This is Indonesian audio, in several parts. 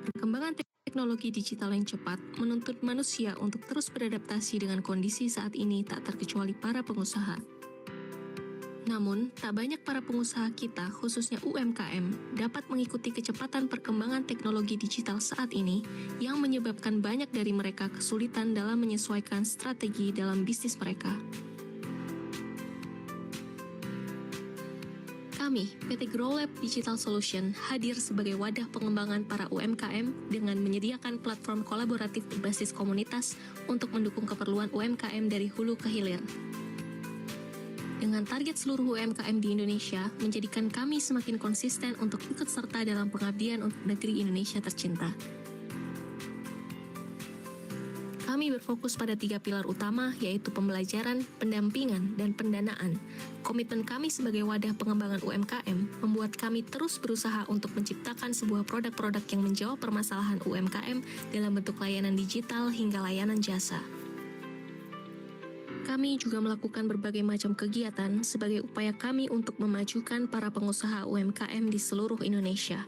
Perkembangan teknologi digital yang cepat menuntut manusia untuk terus beradaptasi dengan kondisi saat ini, tak terkecuali para pengusaha. Namun, tak banyak para pengusaha kita, khususnya UMKM, dapat mengikuti kecepatan perkembangan teknologi digital saat ini yang menyebabkan banyak dari mereka kesulitan dalam menyesuaikan strategi dalam bisnis mereka. Kami, PT GrowLab Digital Solution, hadir sebagai wadah pengembangan para UMKM dengan menyediakan platform kolaboratif berbasis komunitas untuk mendukung keperluan UMKM dari hulu ke hilir. Dengan target seluruh UMKM di Indonesia, menjadikan kami semakin konsisten untuk ikut serta dalam pengabdian untuk negeri Indonesia tercinta. Kami berfokus pada 3 pilar utama, yaitu pembelajaran, pendampingan, dan pendanaan. Komitmen kami sebagai wadah pengembangan UMKM membuat kami terus berusaha untuk menciptakan sebuah produk-produk yang menjawab permasalahan UMKM dalam bentuk layanan digital hingga layanan jasa. Kami juga melakukan berbagai macam kegiatan sebagai upaya kami untuk memajukan para pengusaha UMKM di seluruh Indonesia.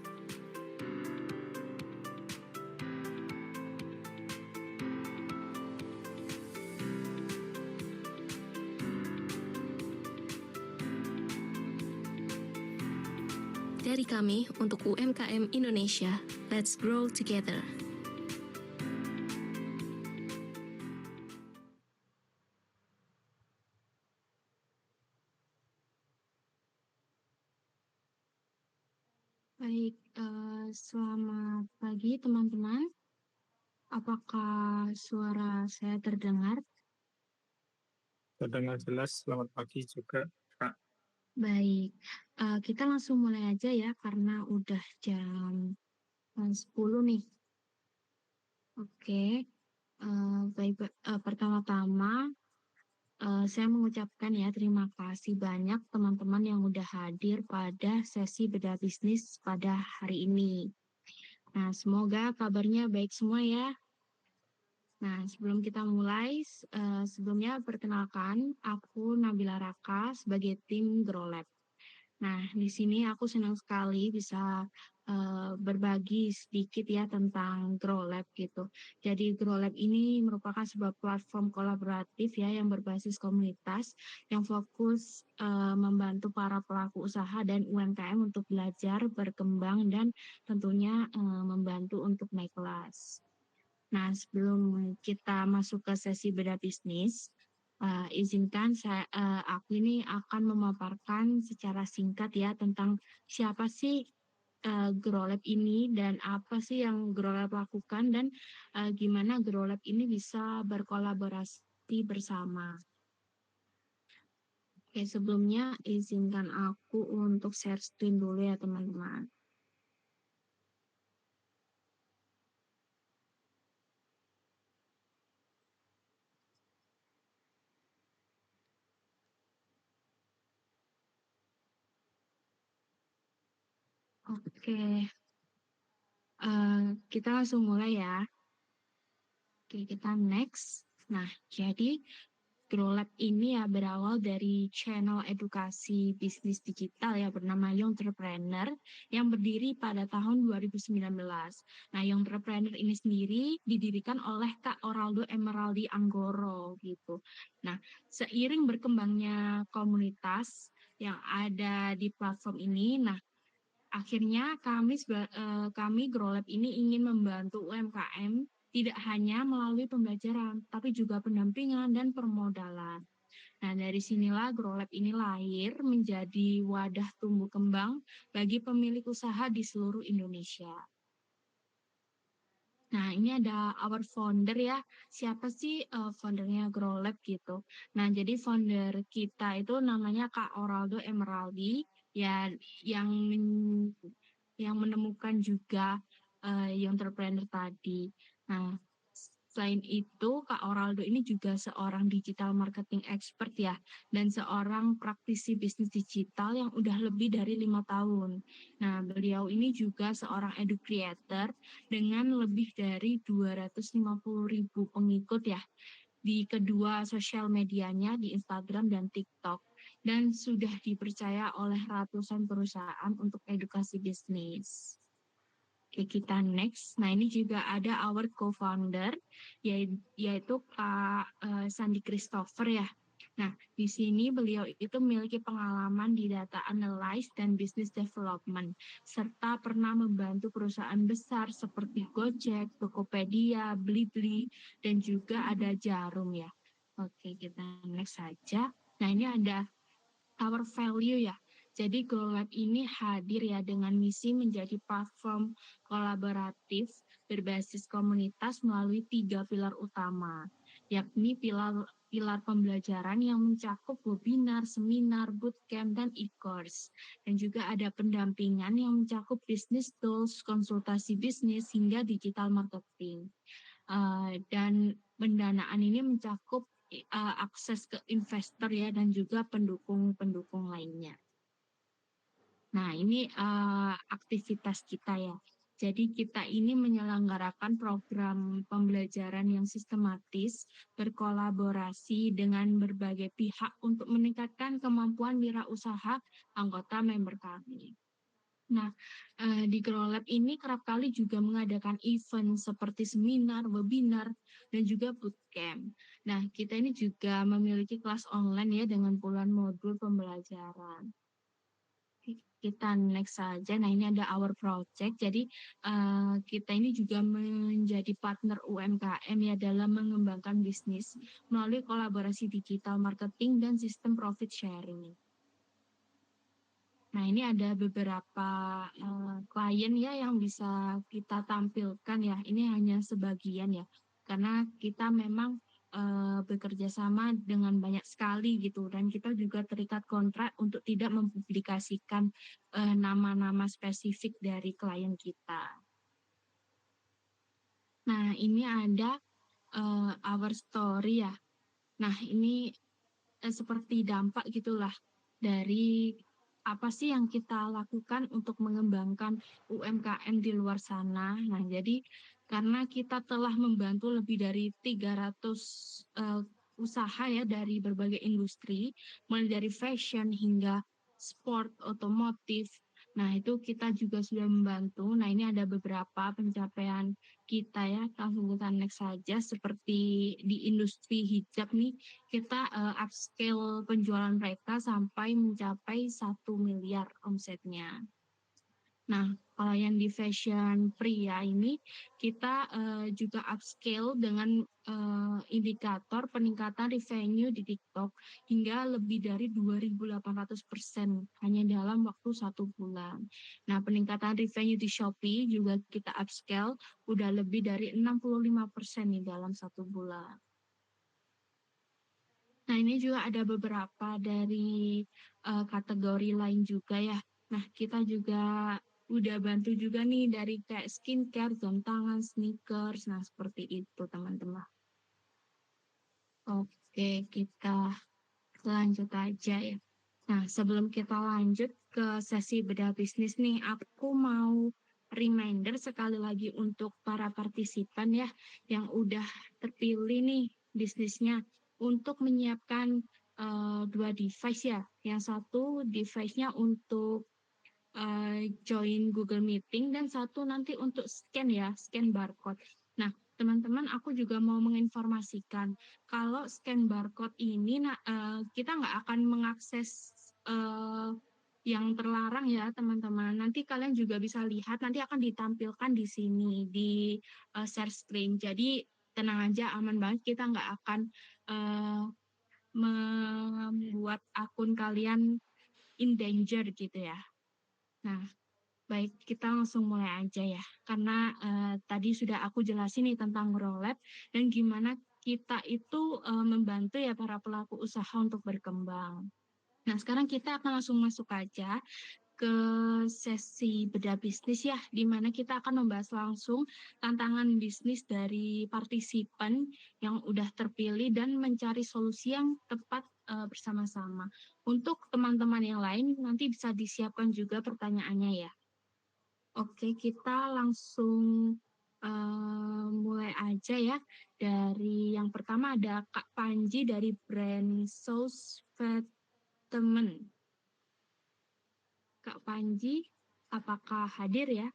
Dari kami untuk UMKM Indonesia, let's grow together. Baik, selamat pagi teman-teman. Apakah suara saya terdengar? Terdengar jelas, selamat pagi juga, Kak. Baik, kita langsung mulai aja ya, karena udah jam 10 nih. Oke, baik, pertama-tama saya mengucapkan ya terima kasih banyak teman-teman yang udah hadir pada sesi bedah bisnis pada hari ini. Nah, semoga kabarnya baik semua ya. Nah, sebelum kita mulai, sebelumnya perkenalkan, aku Nabila Raka sebagai tim GrowLab. Nah, di sini aku senang sekali bisa berbagi sedikit ya tentang GrowLab gitu. Jadi GrowLab ini merupakan sebuah platform kolaboratif ya yang berbasis komunitas yang fokus membantu para pelaku usaha dan UMKM untuk belajar, berkembang, dan tentunya membantu untuk naik kelas. Nah, sebelum kita masuk ke sesi bedah bisnis, izinkan aku ini akan memaparkan secara singkat ya tentang siapa sih GrowLab ini dan apa sih yang GrowLab lakukan dan gimana GrowLab ini bisa berkolaborasi bersama. Oke, sebelumnya izinkan aku untuk share screen dulu ya teman-teman. Oke, kita langsung mulai ya. Oke, kita next. Nah, jadi GrowLab ini ya berawal dari channel edukasi bisnis digital ya bernama Young Entrepreneur yang berdiri pada tahun 2019. Nah, Young Entrepreneur ini sendiri didirikan oleh Kak Oraldo Emeraldi Anggoro gitu. Nah, seiring berkembangnya komunitas yang ada di platform ini, nah akhirnya kami GrowLab ini ingin membantu UMKM tidak hanya melalui pembelajaran, tapi juga pendampingan dan permodalan. Nah, dari sinilah GrowLab ini lahir menjadi wadah tumbuh kembang bagi pemilik usaha di seluruh Indonesia. Nah, ini ada our founder ya. Siapa sih foundernya GrowLab gitu? Nah, jadi founder kita itu namanya Kak Oraldo Emeraldi, ya yang menemukan juga Young Entrepreneur tadi. Nah, selain itu Kak Oraldo ini juga seorang digital marketing expert ya, dan seorang praktisi bisnis digital yang udah lebih dari 5 tahun. Nah, beliau ini juga seorang edu creator dengan lebih dari 250.000 pengikut ya di kedua sosial medianya di Instagram dan TikTok, dan sudah dipercaya oleh ratusan perusahaan untuk edukasi bisnis. Oke, kita next. Nah, ini juga ada our co-founder, yaitu Kak Sandi Christopher ya. Nah, di sini beliau itu memiliki pengalaman di data analysis dan business development, serta pernah membantu perusahaan besar seperti Gojek, Tokopedia, Blibli, dan juga ada Jarum ya. Oke, kita next saja. Nah, ini ada our value ya. Jadi Grow Lab ini hadir ya dengan misi menjadi platform kolaboratif berbasis komunitas melalui 3 pilar utama, yakni pilar pembelajaran yang mencakup webinar, seminar, bootcamp, dan e-course. Dan juga ada pendampingan yang mencakup business tools, konsultasi bisnis, hingga digital marketing. Dan pendanaan ini mencakup akses ke investor ya dan juga pendukung-pendukung lainnya. Nah, ini aktivitas kita ya. Jadi kita ini menyelenggarakan program pembelajaran yang sistematis, berkolaborasi dengan berbagai pihak untuk meningkatkan kemampuan wirausaha anggota member kami. Nah, di Grow Lab ini kerap kali juga mengadakan event seperti seminar, webinar, dan juga bootcamp. Nah, kita ini juga memiliki kelas online ya dengan puluhan modul pembelajaran. Kita next saja. Nah, ini ada our project. Jadi kita ini juga menjadi partner UMKM ya dalam mengembangkan bisnis melalui kolaborasi digital marketing dan sistem profit sharing. Nah, ini ada beberapa klien ya yang bisa kita tampilkan ya. Ini hanya sebagian ya, karena kita memang bekerja sama dengan banyak sekali gitu, dan kita juga terikat kontrak untuk tidak mempublikasikan nama-nama spesifik dari klien kita. Nah, ini ada our story ya. Nah, ini seperti dampak gitulah dari apa sih yang kita lakukan untuk mengembangkan UMKM di luar sana. Nah, jadi karena kita telah membantu lebih dari 300 usaha ya dari berbagai industri, mulai dari fashion hingga sport, otomotif. Nah, itu kita juga sudah membantu. Nah, ini ada beberapa pencapaian kita ya, langsung kita next saja. Seperti di industri hijab nih, kita upscale penjualan mereka sampai mencapai 1 miliar omsetnya. Nah, kalau yang di fashion pria ini, kita juga upscale dengan indikator peningkatan revenue di TikTok hingga lebih dari 2.800% hanya dalam waktu 1 bulan. Nah, peningkatan revenue di Shopee juga kita upscale udah lebih dari 65% nih dalam 1 bulan. Nah, ini juga ada beberapa dari kategori lain juga ya. Nah, kita juga udah bantu juga nih dari kayak skincare, jam tangan, sneakers. Nah, seperti itu teman-teman. Oke, kita lanjut aja ya. Nah, sebelum kita lanjut ke sesi bedah bisnis nih, aku mau reminder sekali lagi untuk para partisipan ya yang udah terpilih nih bisnisnya untuk menyiapkan 2 device ya. Yang satu device-nya untuk join Google Meeting dan satu nanti untuk scan ya, scan barcode. Nah, teman-teman, aku juga mau menginformasikan kalau scan barcode ini kita nggak akan mengakses yang terlarang ya teman-teman. Nanti kalian juga bisa lihat, nanti akan ditampilkan di sini di share screen. Jadi tenang aja, aman banget. Kita nggak akan membuat akun kalian in danger gitu ya. Nah, baik, kita langsung mulai aja ya. Karena tadi sudah aku jelasin nih tentang Grow Lab dan gimana kita itu membantu ya para pelaku usaha untuk berkembang. Nah, sekarang kita akan langsung masuk aja ke sesi bedah bisnis ya, di mana kita akan membahas langsung tantangan bisnis dari partisipan yang udah terpilih dan mencari solusi yang tepat bersama-sama. Untuk teman-teman yang lain nanti bisa disiapkan juga pertanyaannya ya. Oke, kita langsung mulai aja ya. Dari yang pertama ada Kak Panji dari brand Sauce Vitamin. Kak Panji, apakah hadir ya?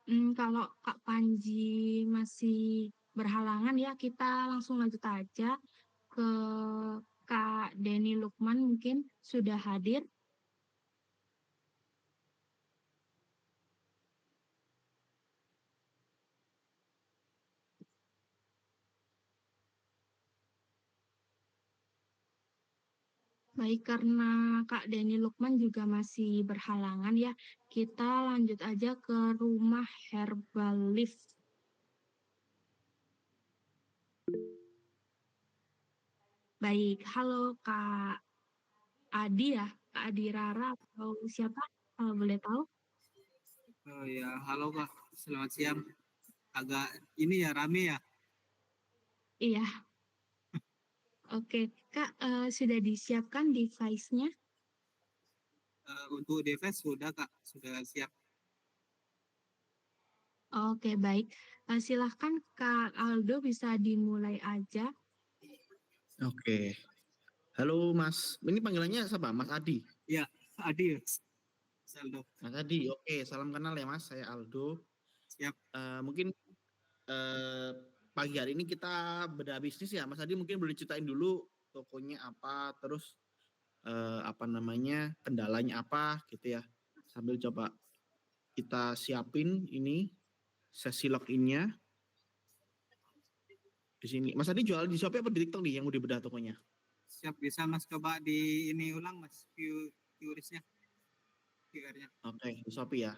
Kalau Kak Panji masih berhalangan ya, kita langsung lanjut aja ke Kak Denny Lukman mungkin sudah hadir. Baik, karena Kak Denny Lukman juga masih berhalangan ya, kita lanjut aja ke rumah Herbal Leaf. Baik, halo Kak Adi ya, Kak Adi Rara atau siapa kalau boleh tahu? Oh ya, halo Kak, selamat siang. Agak ini ya rame ya. Iya, oke. Kak, sudah disiapkan device-nya? Untuk device sudah Kak, sudah siap. Oke, baik. Silahkan Kak Aldo bisa dimulai aja. Oke. Halo Mas, ini panggilannya siapa? Mas Adi? Ya, Adil. Saldo. Mas Adi, oke. Salam kenal ya Mas, saya Aldo. Siap. Mungkin pagi hari ini kita bedah bisnis ya. Mas Adi mungkin boleh ceritain dulu tokonya apa, terus kendalanya apa gitu ya. Sambil coba kita siapin ini sesi login-nya di sini. Mas Adi jual di Shopee apa di TikTok nih yang udah bedah tokonya? Siap, bisa Mas coba di ini ulang Mas viewersnya. QR-nya. Oke, di Shopee ya.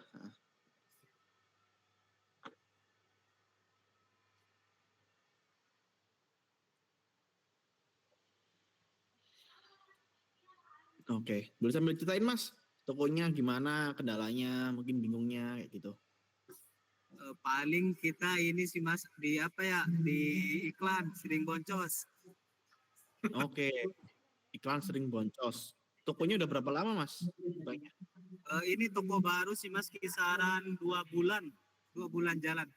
Oke, boleh sambil ceritain Mas, tokonya gimana, kendalanya, mungkin bingungnya kayak gitu. Paling kita ini sih Mas di apa ya, di iklan sering boncos. Oke, iklan sering boncos. Tokonya udah berapa lama Mas? Banyak. Ini toko baru sih Mas, kisaran 2 bulan jalan.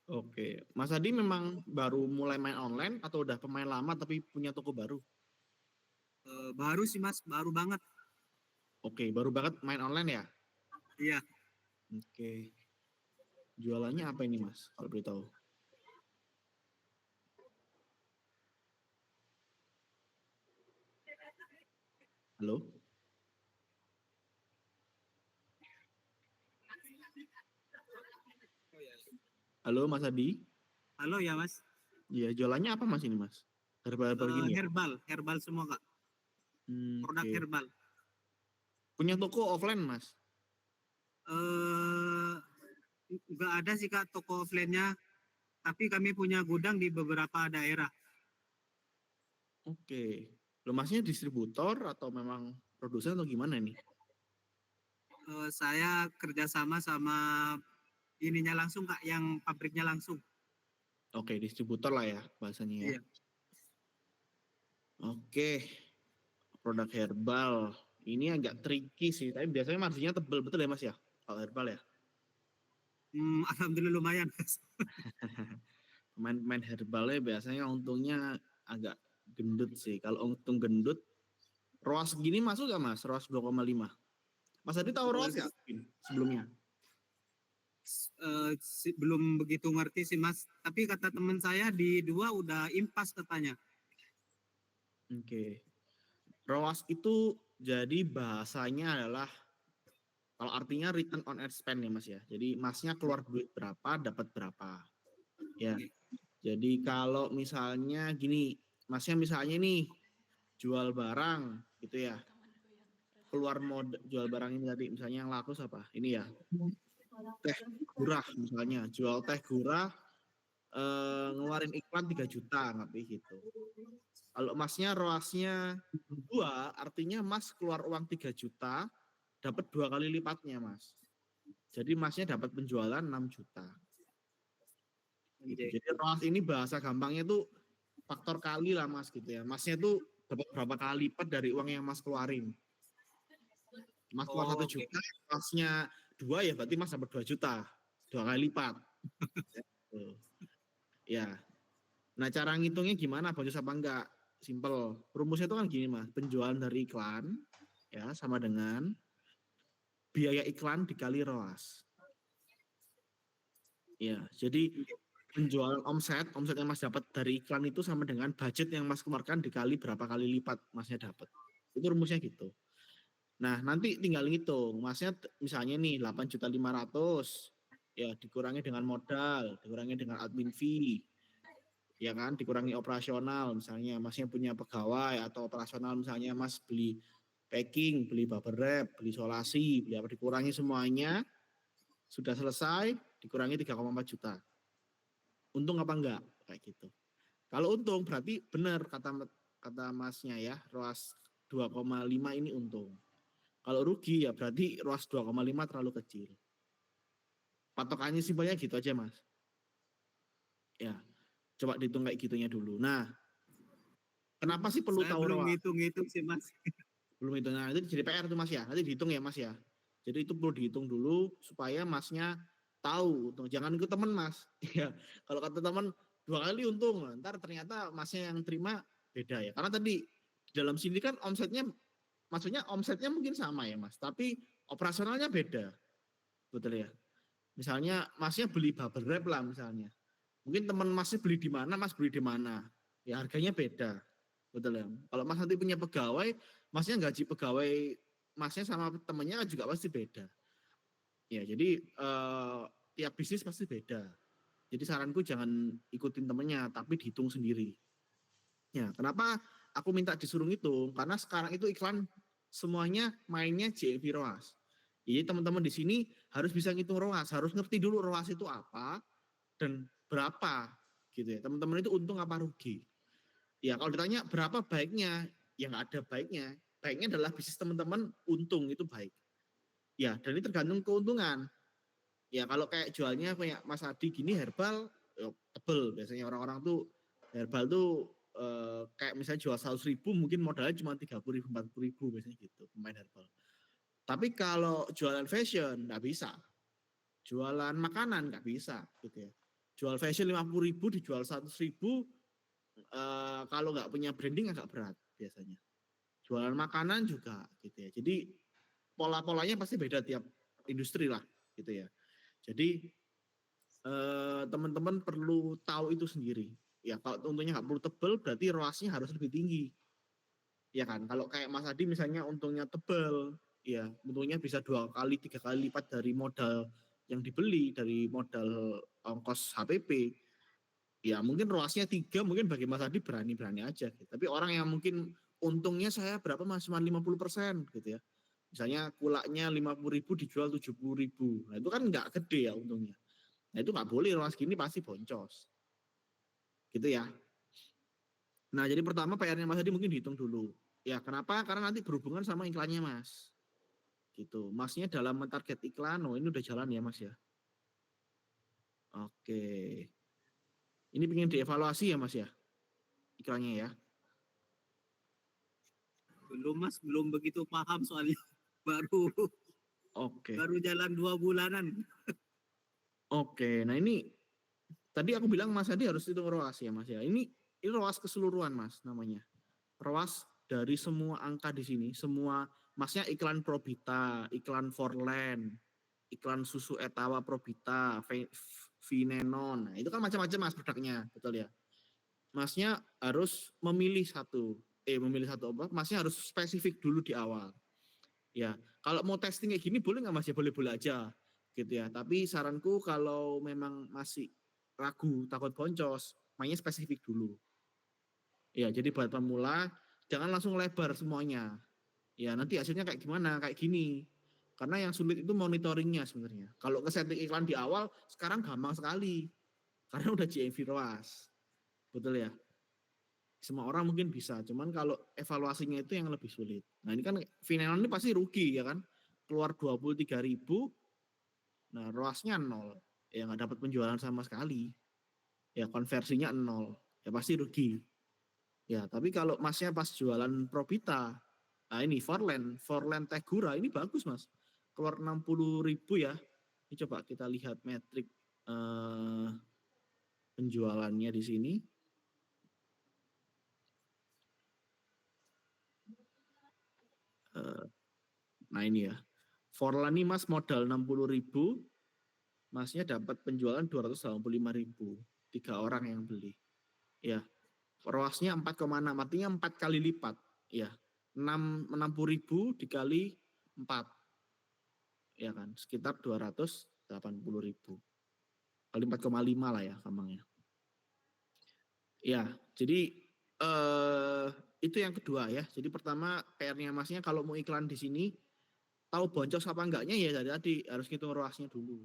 Oke, Mas Adi memang baru mulai main online atau udah pemain lama tapi punya toko baru? Baru sih Mas, baru banget. Oke, baru banget main online ya? Iya. Oke. Jualannya apa ini Mas, kalau boleh tahu? Halo? Halo Mas Adi? Halo ya Mas. Iya, jualannya apa Mas ini Mas? Herbal gini ya? Herbal semua Kak. Produk Oke. herbal. Punya toko offline Mas? Nggak ada sih Kak toko offline-nya, tapi kami punya gudang di beberapa daerah. Oke. Lo Masnya distributor atau memang produsen atau gimana nih? Saya kerjasama sama ininya langsung Kak, yang pabriknya langsung. Oke, distributor lah ya bahasanya ya. Iya. Oke, produk herbal. Ini agak tricky sih, tapi biasanya marginnya tebel betul ya Mas ya? Kalau herbal ya? Alhamdulillah lumayan. Pemain herbalnya biasanya untungnya agak gendut sih. Kalau untung gendut, ROAS gini masuk gak Mas? ROAS 2,5. Mas Adi tahu ROAS ya sebelumnya? Belum begitu ngerti sih Mas, tapi kata teman saya di 2 udah impas katanya. Oke. ROAS itu jadi bahasanya adalah, kalau artinya return on ad spend ya Mas ya. Jadi Masnya keluar duit berapa, dapat berapa. Ya. Jadi kalau misalnya gini, Masnya misalnya nih jual barang gitu ya. Keluar modal jual barang ini tadi, misalnya yang laku apa? Ini ya. Teh gurah misalnya, jual teh gurah ngeluarin iklan 3 juta nggak gitu. Kalau Masnya ROAS-nya 2, artinya Mas keluar uang 3 juta, dapat 2 kali lipatnya Mas. Jadi Masnya dapat penjualan 6 juta. Gitu. Jadi ROAS ini bahasa gampangnya tuh faktor kali lah Mas gitu ya. Masnya tuh dapat berapa kali lipat dari uang yang Mas keluarin. Mas keluar 1 juta, ROAS-nya 2 ya berarti Mas dapat 2 juta. 2 kali lipat. Ya. Nah cara ngitungnya gimana, boncos apa enggak? Simple. Rumusnya itu kan gini Mas, penjualan dari iklan ya sama dengan biaya iklan dikali ROAS. Ya, jadi penjualan omset yang Mas dapat dari iklan itu sama dengan budget yang Mas keluarkan dikali berapa kali lipat Masnya dapat. Itu rumusnya gitu. Nah, nanti tinggal ngitung. Masnya misalnya nih 8.500.000 ya dikurangi dengan modal, dikurangi dengan admin fee, ya kan, dikurangi operasional. Misalnya Masnya punya pegawai atau operasional, misalnya Mas beli packing, beli bubble wrap, beli isolasi, beli apa, dikurangi semuanya, sudah selesai, dikurangi 3,4 juta. Untung apa enggak? Kayak gitu. Kalau untung berarti benar kata Masnya ya, ROAS 2,5 ini untung. Kalau rugi ya berarti ROAS 2,5 terlalu kecil. Patokannya simpelnya gitu aja, Mas. Ya, coba dihitung kayak gitunya dulu. Nah, kenapa sih perlu Saya tahu belum ROAS? ngitung-ngitung sih Mas. Belum itu. Nah, itu jadi PR tuh Mas ya. Nanti dihitung ya Mas ya. Jadi itu perlu dihitung dulu supaya Masnya tahu. Jangan ikut teman Mas. Ya, kalau kata teman 2 kali untung, ntar ternyata Masnya yang terima beda ya. Karena tadi di dalam sini kan omsetnya, maksudnya omsetnya mungkin sama ya Mas, tapi operasionalnya beda. Betul ya. Misalnya Masnya beli bubble wrap lah misalnya. Mungkin teman Masnya beli di mana, Mas beli di mana. Ya harganya beda. Betul ya. Kalau Mas nanti punya pegawai, Masnya gaji pegawai Masnya sama temennya juga pasti beda. Ya, jadi tiap bisnis pasti beda. Jadi saranku jangan ikutin temennya, tapi dihitung sendiri. Ya, kenapa aku minta disuruh ngitung? Karena sekarang itu iklan semuanya mainnya JV ROAS. Jadi teman-teman di sini harus bisa ngitung ROAS, harus ngerti dulu ROAS itu apa dan berapa gitu ya. Teman-teman itu untung apa rugi. Ya kalau ditanya berapa baiknya, ya nggak ada baiknya. Baiknya adalah bisnis teman-teman untung itu baik. Ya, dan ini tergantung keuntungan. Ya kalau kayak jualnya kayak Mas Adi gini herbal, ya, tebel. Biasanya orang-orang tuh herbal tuh kayak misalnya jual 100.000 mungkin modalnya cuma 30.000, 40.000 biasanya gitu pemain herbal. Tapi kalau jualan fashion nggak bisa. Jualan makanan nggak bisa gitu ya. Jual fashion 50.000 dijual 100.000 kalau nggak punya branding agak berat biasanya. Jualan makanan juga gitu ya. Jadi pola-polanya pasti beda tiap industri lah gitu ya. Jadi teman-teman perlu tahu itu sendiri. Ya kalau untungnya nggak perlu tebel berarti ROAS-nya harus lebih tinggi. Ya kan, kalau kayak Mas Adi misalnya untungnya tebel, ya untungnya bisa 2 kali 3 kali lipat dari modal yang dibeli, dari modal ongkos HPP. Ya mungkin ROAS-nya 3, mungkin bagi Mas Adi berani-berani aja. Gitu. Tapi orang yang mungkin untungnya saya berapa Mas, cuma 50% gitu ya. Misalnya kulaknya 50.000 dijual 70.000. Nah itu kan nggak gede ya untungnya. Nah itu nggak boleh, ROAS gini pasti boncos. Gitu ya. Nah jadi pertama PR-nya Mas Adi mungkin dihitung dulu. Ya kenapa? Karena nanti berhubungan sama iklannya Mas. Gitu. Masnya dalam mentarget iklan, oh ini udah jalan ya Mas ya. Oke. Ini pengen dievaluasi ya Mas ya, iklannya ya. Belum Mas, belum begitu paham soalnya. Baru Oke. baru jalan 2 bulanan. Oke. Nah ini tadi aku bilang Mas Adi harus hitung ROAS ya Mas ya. Ini ROAS keseluruhan Mas namanya. ROAS dari semua angka di sini, semua Masnya iklan Probita, iklan Forland, iklan susu Etawa Probita, Vinenon. Nah, itu kan macam-macam Mas produknya, betul ya. Masnya harus memilih satu apa? Masnya harus spesifik dulu di awal. Ya, kalau mau testing kayak gini boleh nggak Mas ya? Boleh-boleh aja gitu ya. Tapi saranku kalau memang masih ragu, takut boncos, mainnya spesifik dulu. Ya, jadi buat pemula jangan langsung lebar semuanya. Ya, nanti hasilnya kayak gimana? Kayak gini. Karena yang sulit itu monitoringnya sebenarnya. Kalau ke setting iklan di awal, sekarang gampang sekali. Karena udah GMV ROAS. Betul ya? Semua orang mungkin bisa, cuman kalau evaluasinya itu yang lebih sulit. Nah ini kan Vinenon ini pasti rugi ya kan, keluar 23.000, nah ROAS-nya 0, ya nggak dapat penjualan sama sekali, ya konversinya 0, ya pasti rugi. Ya tapi kalau Masnya pas jualan Probita, nah ini Forland Tegura ini bagus Mas, keluar 60.000 ya. Ini coba kita lihat metrik penjualannya di sini. Nah ini ya, Forlan ini Mas modal 60.000, Masnya dapat penjualan 285.000, 3 orang yang beli. Ya, ROAS-nya 4,6, artinya 4 kali lipat. Ya, 60.000 dikali 4. Ya kan, sekitar 280.000. Kali 4,5 lah ya gampangnya. Ya, jadi itu yang kedua ya. Jadi pertama PR-nya Masnya kalau mau iklan di sini, tahu boncos apa enggaknya ya dari tadi harus ngitung ROAS-nya dulu.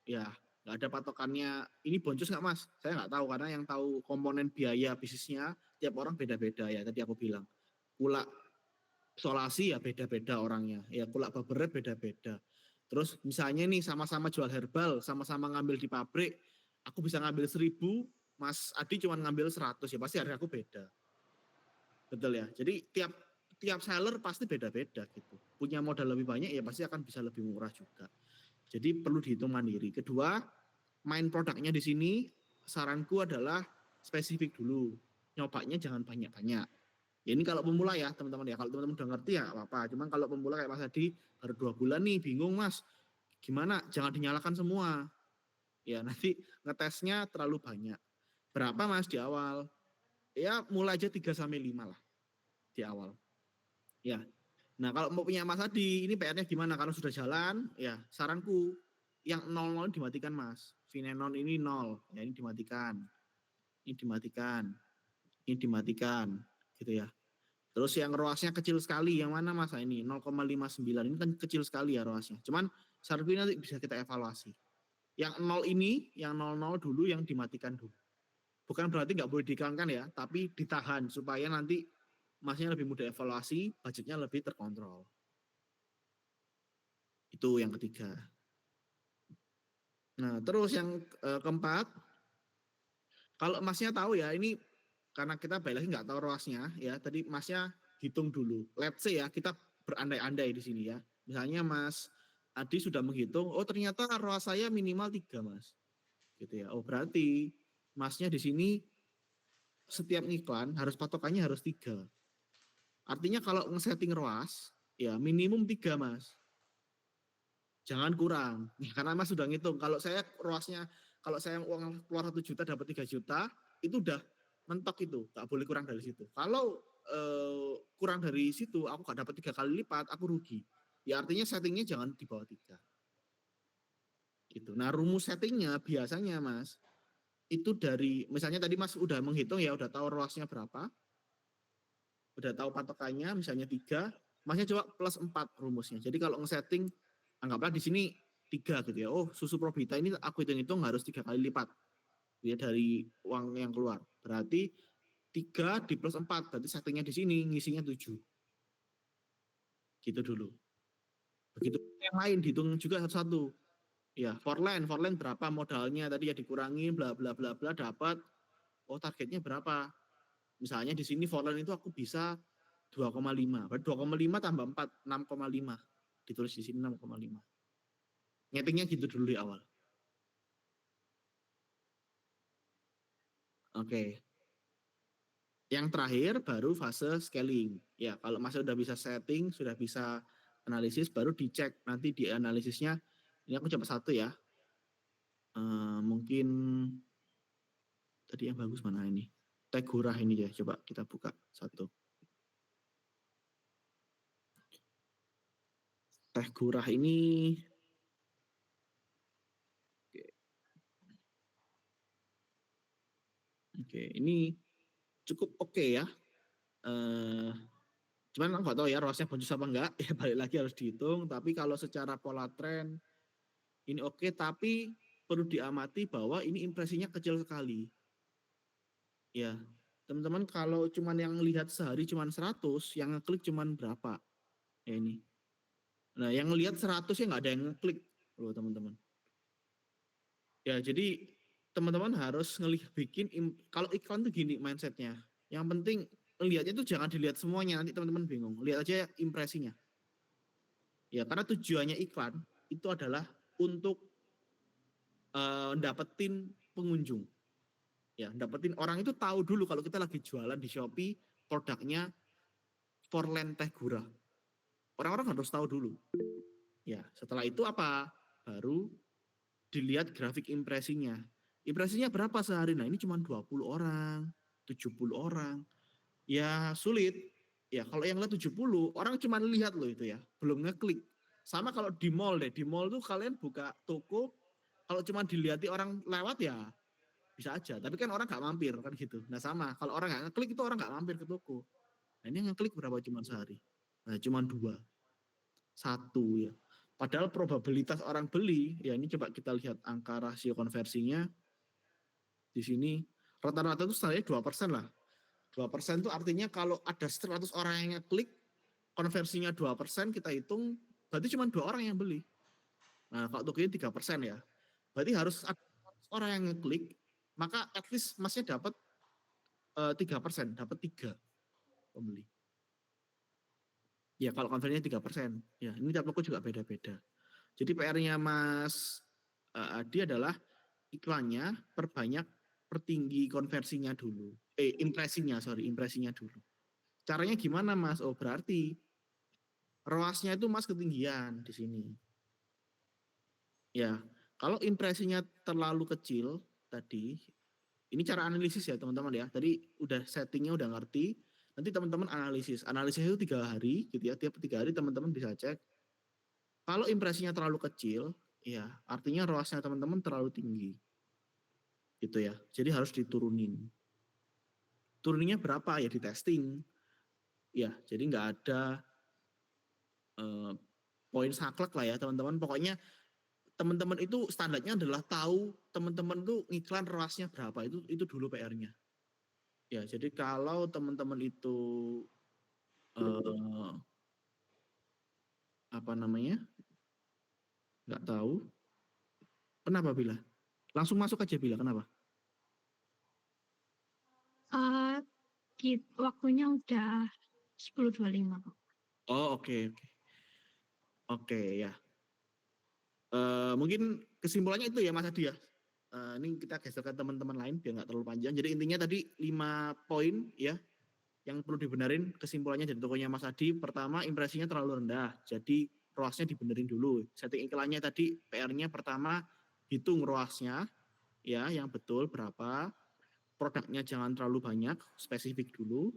Ya, nggak ada patokannya. Ini boncos nggak Mas? Saya nggak tahu karena yang tahu komponen biaya bisnisnya tiap orang beda-beda ya. Tadi aku bilang, kulak solasi ya beda-beda orangnya. Ya kulak baberat beda-beda. Terus misalnya nih sama-sama jual herbal, sama-sama ngambil di pabrik, aku bisa ngambil 1.000, Mas Adi cuma ngambil 100 ya pasti harga aku beda. Betul ya. Jadi tiap seller pasti beda-beda gitu. Punya modal lebih banyak ya pasti akan bisa lebih murah juga. Jadi perlu dihitung mandiri. Kedua, main produknya di sini saranku adalah spesifik dulu. Nyobanya jangan banyak-banyak. Ya ini kalau pemula ya teman-teman ya. Kalau teman-teman udah ngerti ya apa-apa. Cuman kalau pemula kayak Mas Adi baru 2 bulan nih bingung Mas. Gimana? Jangan dinyalakan semua. Ya nanti ngetesnya terlalu banyak. Berapa Mas di awal? Ya mulai aja 3-5 lah di awal. Ya. Nah kalau mau punya Mas Adi, ini PR-nya gimana? Kalau sudah jalan, ya saranku yang 0 dimatikan Mas. Finenon ini 0, ya ini dimatikan. Ini dimatikan. Ini dimatikan, gitu ya. Terus yang ROAS-nya kecil sekali, yang mana Mas? Ini 0,59, ini kan kecil sekali ya ROAS-nya. Cuman saranku nanti bisa kita evaluasi. Yang 0 ini, yang 00 dulu yang dimatikan dulu. Bukan berarti nggak boleh diiklankan ya, tapi ditahan supaya nanti Masnya lebih mudah evaluasi, budgetnya lebih terkontrol. Itu yang ketiga. Nah, terus yang keempat, kalau Masnya tahu ya, ini karena kita balik lagi nggak tahu ROAS-nya, ya tadi Masnya hitung dulu. Let's say ya, kita berandai-andai di sini ya. Misalnya Mas Adi sudah menghitung, oh ternyata ROAS saya minimal 3 Mas. Gitu ya. Oh berarti Masnya di sini setiap iklan harus patokannya harus 3. Artinya kalau nge-setting ROAS, ya minimum 3 Mas. Jangan kurang. Ya, karena Mas sudah ngitung. Kalau saya ROAS-nya, kalau saya uang keluar 1 juta dapat 3 juta, itu udah mentok itu. Nggak boleh kurang dari situ. Kalau kurang dari situ, aku nggak dapat 3 kali lipat, aku rugi. Ya artinya settingnya jangan di bawah 3. Gitu. Nah rumus settingnya biasanya Mas, itu dari, misalnya tadi Mas udah menghitung ya, udah tahu ROAS-nya berapa, udah tahu patokannya misalnya 3, Masnya coba plus 4 rumusnya. Jadi kalau nge-setting, anggaplah di sini 3 gitu ya. Oh susu Probita ini aku hitung-hitung harus 3 kali lipat ya dari uang yang keluar. Berarti 3 di plus 4, berarti settingnya di sini ngisinya 7. Gitu dulu. Begitu yang lain dihitung juga satu-satu. Ya, Forland berapa modalnya tadi ya dikurangi bla bla bla bla dapat. Oh targetnya berapa? Misalnya di sini Forland itu aku bisa 2,5. Berarti 2,5 tambah 4, 6,5. Ditulis di sini 6,5. Ngetingnya gitu dulu di awal. Oke. Yang terakhir baru fase scaling. Ya, kalau Mas sudah bisa setting, sudah bisa analisis, baru dicek nanti di analisisnya. Ini aku coba satu ya. Mungkin tadi yang bagus mana ini? Tegurah ini ya, coba kita buka satu. Tegurah ini Oke, ini cukup oke ya. Cuman nggak tahu ya ROAS-nya boncos apa enggak. Ya balik lagi harus dihitung. Tapi kalau secara pola tren ini oke, tapi perlu diamati bahwa ini impresinya kecil sekali. Ya, teman-teman kalau cuman yang lihat sehari cuman 100, yang ngeklik cuman berapa? Ya ini. Nah, yang lihat 100 ya nggak ada yang ngeklik loh teman-teman. Ya, jadi teman-teman harus bikin kalau iklan tuh gini mindsetnya. Yang penting lihatnya tuh jangan dilihat semuanya, nanti teman-teman bingung. Lihat aja impresinya. Ya, karena tujuannya iklan itu adalah untuk dapetin pengunjung. Ya, dapetin orang itu tahu dulu kalau kita lagi jualan di Shopee produknya Forland Tegurah. Orang-orang harus tahu dulu. Ya, setelah itu apa? Baru dilihat grafik impresinya. Impresinya berapa sehari? Nah, ini cuma 20 orang, 70 orang. Ya sulit. Ya kalau yang lihat 70, orang cuma lihat loh itu ya, belum ngeklik. Sama kalau di mall deh, di mall tuh kalian buka toko, kalau cuma dilihat orang lewat ya bisa aja. Tapi kan orang nggak mampir kan gitu. Nah sama, kalau orang nggak ngeklik itu orang nggak mampir ke toko. Nah ini yang ngeklik berapa cuma sehari? Nah cuma 2, 1 ya. Padahal probabilitas orang beli, ya ini coba kita lihat angka rasio konversinya di sini rata-rata itu standarnya 2% lah. 2% itu artinya kalau ada 100 orang yang ngeklik, konversinya 2%, kita hitung, berarti cuma 2 orang yang beli. Nah, kalau Tokopedia 3% ya. Berarti harus ada 100 orang yang ngeklik, maka at least masnya dapat 3%, dapat 3 pembeli. Ya, kalau konversinya 3%. Ya, ini tiap toko juga beda-beda. Jadi PR-nya Mas Adi adalah iklannya perbanyak, pertinggi konversinya dulu. Impresinya dulu. Caranya gimana Mas? Oh berarti ROAS-nya itu Mas ketinggian di sini. Ya, kalau impresinya terlalu kecil tadi, ini cara analisis ya teman-teman ya. Tadi udah settingnya udah ngerti. Nanti teman-teman analisis. Analisis itu 3 hari gitu ya. Tiap 3 hari teman-teman bisa cek. Kalau impresinya terlalu kecil, ya artinya ROAS-nya teman-teman terlalu tinggi. Gitu ya. Jadi harus diturunin. Turunnya berapa ya di testing. Ya, jadi nggak ada poin saklek lah ya teman-teman. Pokoknya teman-teman itu standarnya adalah tahu teman-teman tuh ngiklan ROAS-nya berapa. Itu dulu PR-nya. Ya, jadi kalau teman-teman itu apa namanya? Nggak tahu. Kenapa Bila? Langsung masuk aja Bila, kenapa? Waktunya udah 10.25 kok. Oh, oke. Oke, ya. Mungkin kesimpulannya itu ya Mas Adi ya. Ini kita geser ke teman-teman lain biar nggak terlalu panjang. Jadi intinya tadi 5 poin ya yang perlu dibenerin kesimpulannya dari tokonya Mas Adi. Pertama, impresinya terlalu rendah. Jadi ROAS-nya dibenerin dulu. Setting iklannya tadi PR-nya pertama hitung ROAS-nya ya yang betul berapa. Produknya jangan terlalu banyak, spesifik dulu.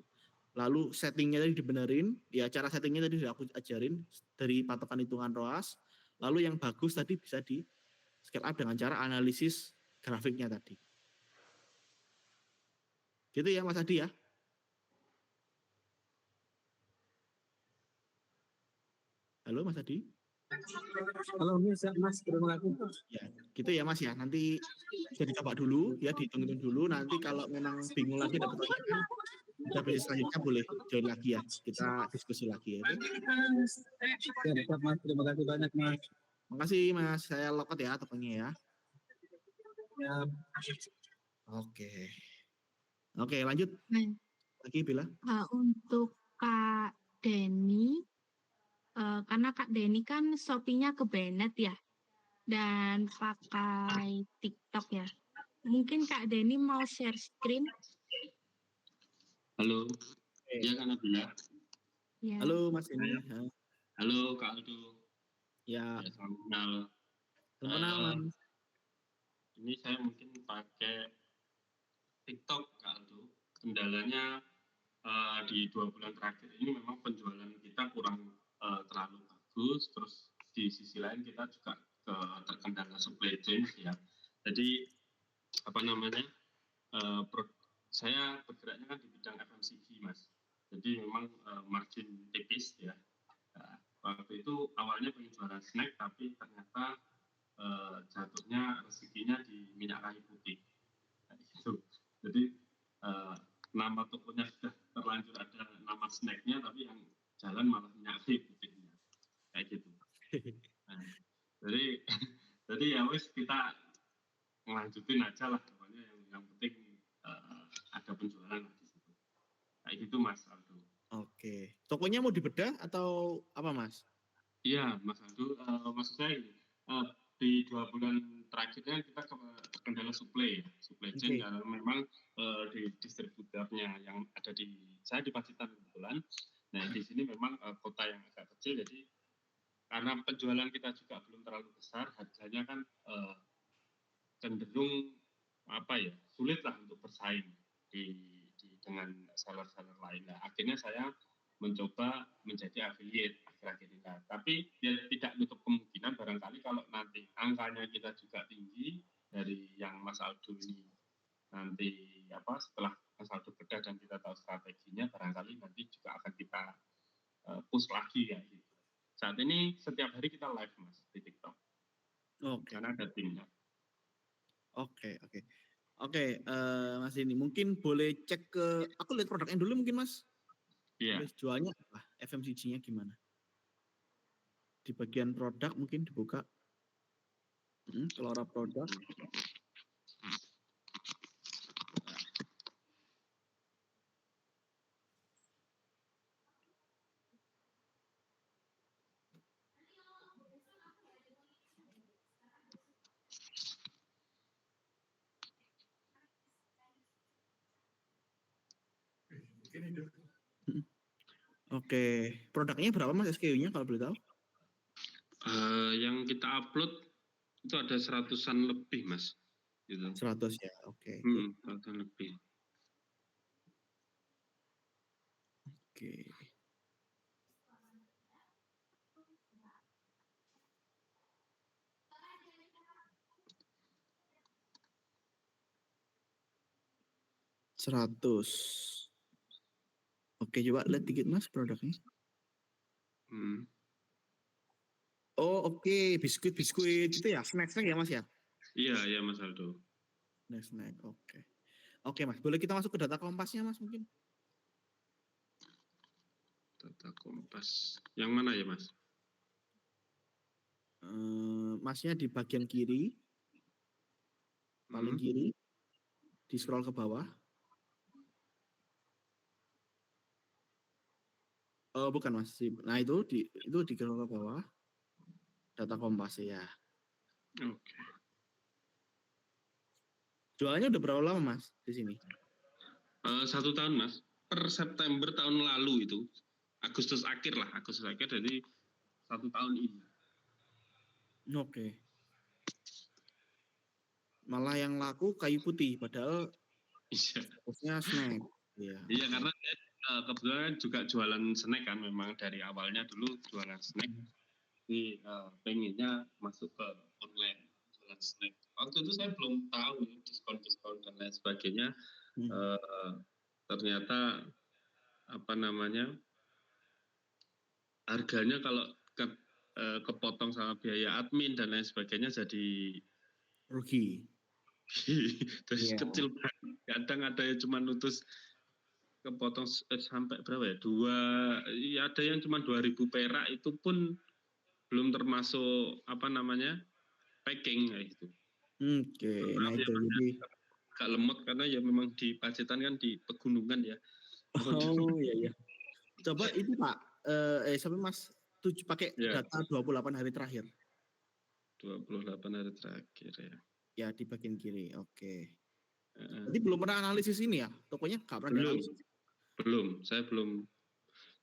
Lalu settingnya tadi dibenerin, ya cara settingnya tadi sudah aku ajarin dari patokan hitungan ROAS. Lalu yang bagus tadi bisa di scale up dengan cara analisis grafiknya tadi. Gitu ya Mas Adi ya. Halo Mas Adi. Halo Mas, terima kasih. Ya, gitu ya Mas ya. Nanti bisa dicoba dulu ya, dihitung-hitung dulu. Nanti kalau memang bingung lagi ada pertanyaan, ada bisnis selanjutnya boleh join lagi ya. Kita diskusi lagi ya. Ya, Mas, terima kasih banyak Mas. Makasih Mas, saya lock out ya tokonya ya. Ya. Oke, lanjut. Lagi Bila. Untuk Kak Denny, karena Kak Denny kan Shopee-nya ke Bennett ya, dan pakai TikTok ya. Mungkin Kak Denny mau share screen? Halo, ya Kak Nabila. Ya. Halo Mas ini. Halo Kak Aldo. Ya. Salam kenal. Salam kenal Mas. Ini saya mungkin pakai TikTok Kak Aldo. Kendalanya di 2 bulan terakhir ini memang penjualan kita kurang terlalu bagus. Terus di sisi lain kita juga terkendala supply chain ya. Jadi apa namanya? Saya bergeraknya kan di bidang FMCG Mas. Jadi memang margin tipis ya. Nah, waktu itu awalnya pengen jualan snack tapi ternyata jatuhnya rezekinya di minyak kayu putih. Nah, gitu. Jadi nama tokonya sudah terlanjur ada nama snacknya tapi yang jalan malah minyak kayu putihnya. Kayak gitu. Nah, jadi ya wes kita ngelanjutin aja lah pokoknya yang penting ada penjualan lah di situ. Kayak gitu Mas Aldo. Oke. Tokonya mau dibedah atau apa Mas? Iya Mas Aldo, maksud saya ini, di 2 bulan terakhirnya kita terkendala supply chain karena memang di distributornya yang ada saya di Pacitan kebetulan. Nah di sini memang kota yang agak kecil, jadi karena penjualan kita juga belum terlalu besar, harganya kan cenderung sulit lah untuk bersaing dengan seller-seller lain. Nah, akhirnya saya mencoba menjadi affiliate akhir-akhir ini. Tapi ya tidak menutup kemungkinan barangkali kalau nanti angkanya kita juga tinggi dari yang Mas Aldo ini nanti setelah Mas Aldo bedah dan kita tahu strateginya, barangkali nanti juga akan kita push lagi ya gitu. Saat ini setiap hari kita live Mas di TikTok. Karena ada timnya. Oke, Mas ini mungkin boleh cek ke, aku lihat produknya dulu mungkin Mas. Iya. Jualnya apa? FMCG-nya gimana? Di bagian produk mungkin dibuka. Keluar produk. Oke, produknya berapa Mas SKU-nya kalau boleh tahu? Yang kita upload itu ada 100-an lebih Mas. Gitu. 100 ya, oke. 100-an lebih. Oke. Oke, coba lihat dikit Mas produknya. Oh oke, biskuit itu ya, snack ya Mas ya? Iya Mas Aldo. Snack, oke. Oke Mas, boleh kita masuk ke data Kompasnya Mas mungkin? Data Kompas, yang mana ya Mas? Masnya di bagian kiri, paling kiri, di scroll ke bawah. Oh bukan Mas, nah itu di scroll ke bawah. Data Kompas ya. Oke. Jualannya udah berapa lama Mas di sini? 1 tahun Mas. Per September tahun lalu itu, Agustus akhir jadi 1 tahun ini. Oke. Malah yang laku kayu putih, padahal fokusnya snack. Iya karena kebetulan juga jualan snack kan, memang dari awalnya dulu jualan snack. Jadi pengennya masuk ke online jualan snack. Waktu itu saya belum tahu diskon dan lain sebagainya. Ternyata harganya kalau kepotong sama biaya admin dan lain sebagainya jadi rugi. Terus kecil banget. Kadang ada yang cuma nutus kepotong sampai berapa ya? Ada yang cuma 2.000 perak, itu pun belum termasuk packing kayak gitu. Oke, nah itu jadi agak lemot karena ya memang di Pacitan kan di pegunungan ya. Oh iya. Coba itu Pak, sampai Mas pakai data 28 hari terakhir. 28 hari terakhir ya. Ya di bagian kiri, oke. Jadi belum pernah analisis ini ya? Tokonya nggak pernah analisis? Belum, saya belum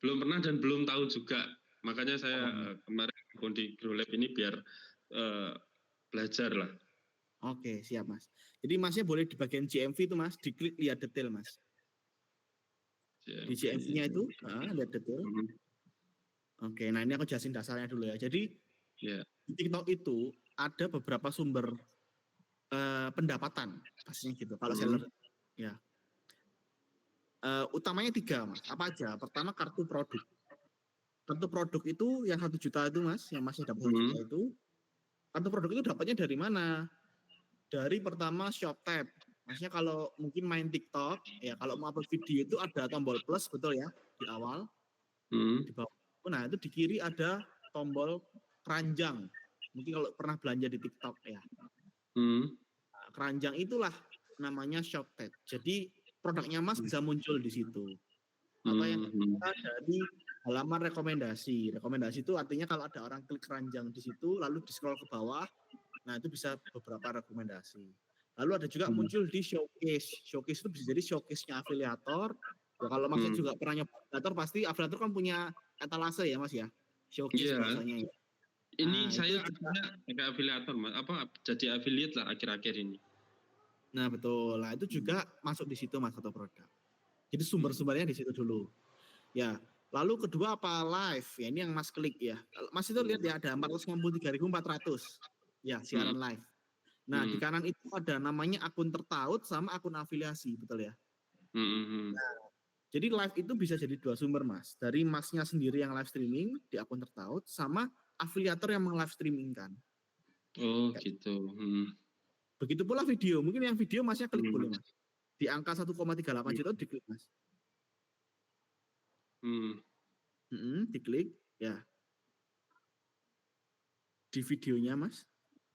pernah dan belum tahu juga. Makanya saya kemarin di GrowLab ini biar belajar lah. Oke, siap Mas. Jadi Masnya boleh di bagian GMV itu Mas, diklik lihat detail Mas. Di GMV-nya itu, lihat detail. Oke, nah ini aku jelasin dasarnya dulu ya. Jadi di TikTok itu ada beberapa sumber pendapatan, pastinya gitu. Kalau seller, ya. Utamanya 3 Mas. Apa aja? Pertama kartu produk. Kartu produk itu yang 1 juta itu Mas, yang Masnya dapat 1 juta itu. Kartu produk itu dapatnya dari mana? Dari pertama ShopTab. Maksudnya kalau mungkin main TikTok, ya kalau mau upload video itu ada tombol plus, betul ya, di awal. Di bawah. Nah itu di kiri ada tombol keranjang. Mungkin kalau pernah belanja di TikTok ya. Nah, keranjang itulah namanya ShopTab. Jadi produknya Mas bisa muncul di situ. Atau yang kedua dari halaman rekomendasi. Rekomendasi itu artinya kalau ada orang klik keranjang di situ, lalu di scroll ke bawah, nah itu bisa beberapa rekomendasi. Lalu ada juga muncul di showcase. Showcase itu bisa jadi showcase-nya afiliator. Ya, kalau Mas juga pernah nyoba afiliator, pasti afiliator kan punya etalase ya Mas ya. Showcase bahasanya ya. Ini Nah, saya itu juga. akhirnya kayak afiliator, Mas. Apa jadi affiliate lah akhir-akhir ini. Nah, betul. Nah, itu juga masuk di situ Mas atau produk. Jadi sumber-sumbernya di situ dulu. Ya. Lalu kedua apa live? Ya, ini yang Mas klik ya. Kalau Mas itu lihat ya ada 463.400 ya siaran live. Nah, di kanan itu ada namanya akun tertaut sama akun afiliasi, betul ya? Jadi live itu bisa jadi dua sumber Mas. Dari Masnya sendiri yang live streaming di akun tertaut sama afiliator yang meng-live streamingkan. Oh, gitu. Begitu pula video. Mungkin yang video Masnya klik boleh Mas. Di angka 1,38 juta diklik Mas. Diklik ya. Di videonya Mas.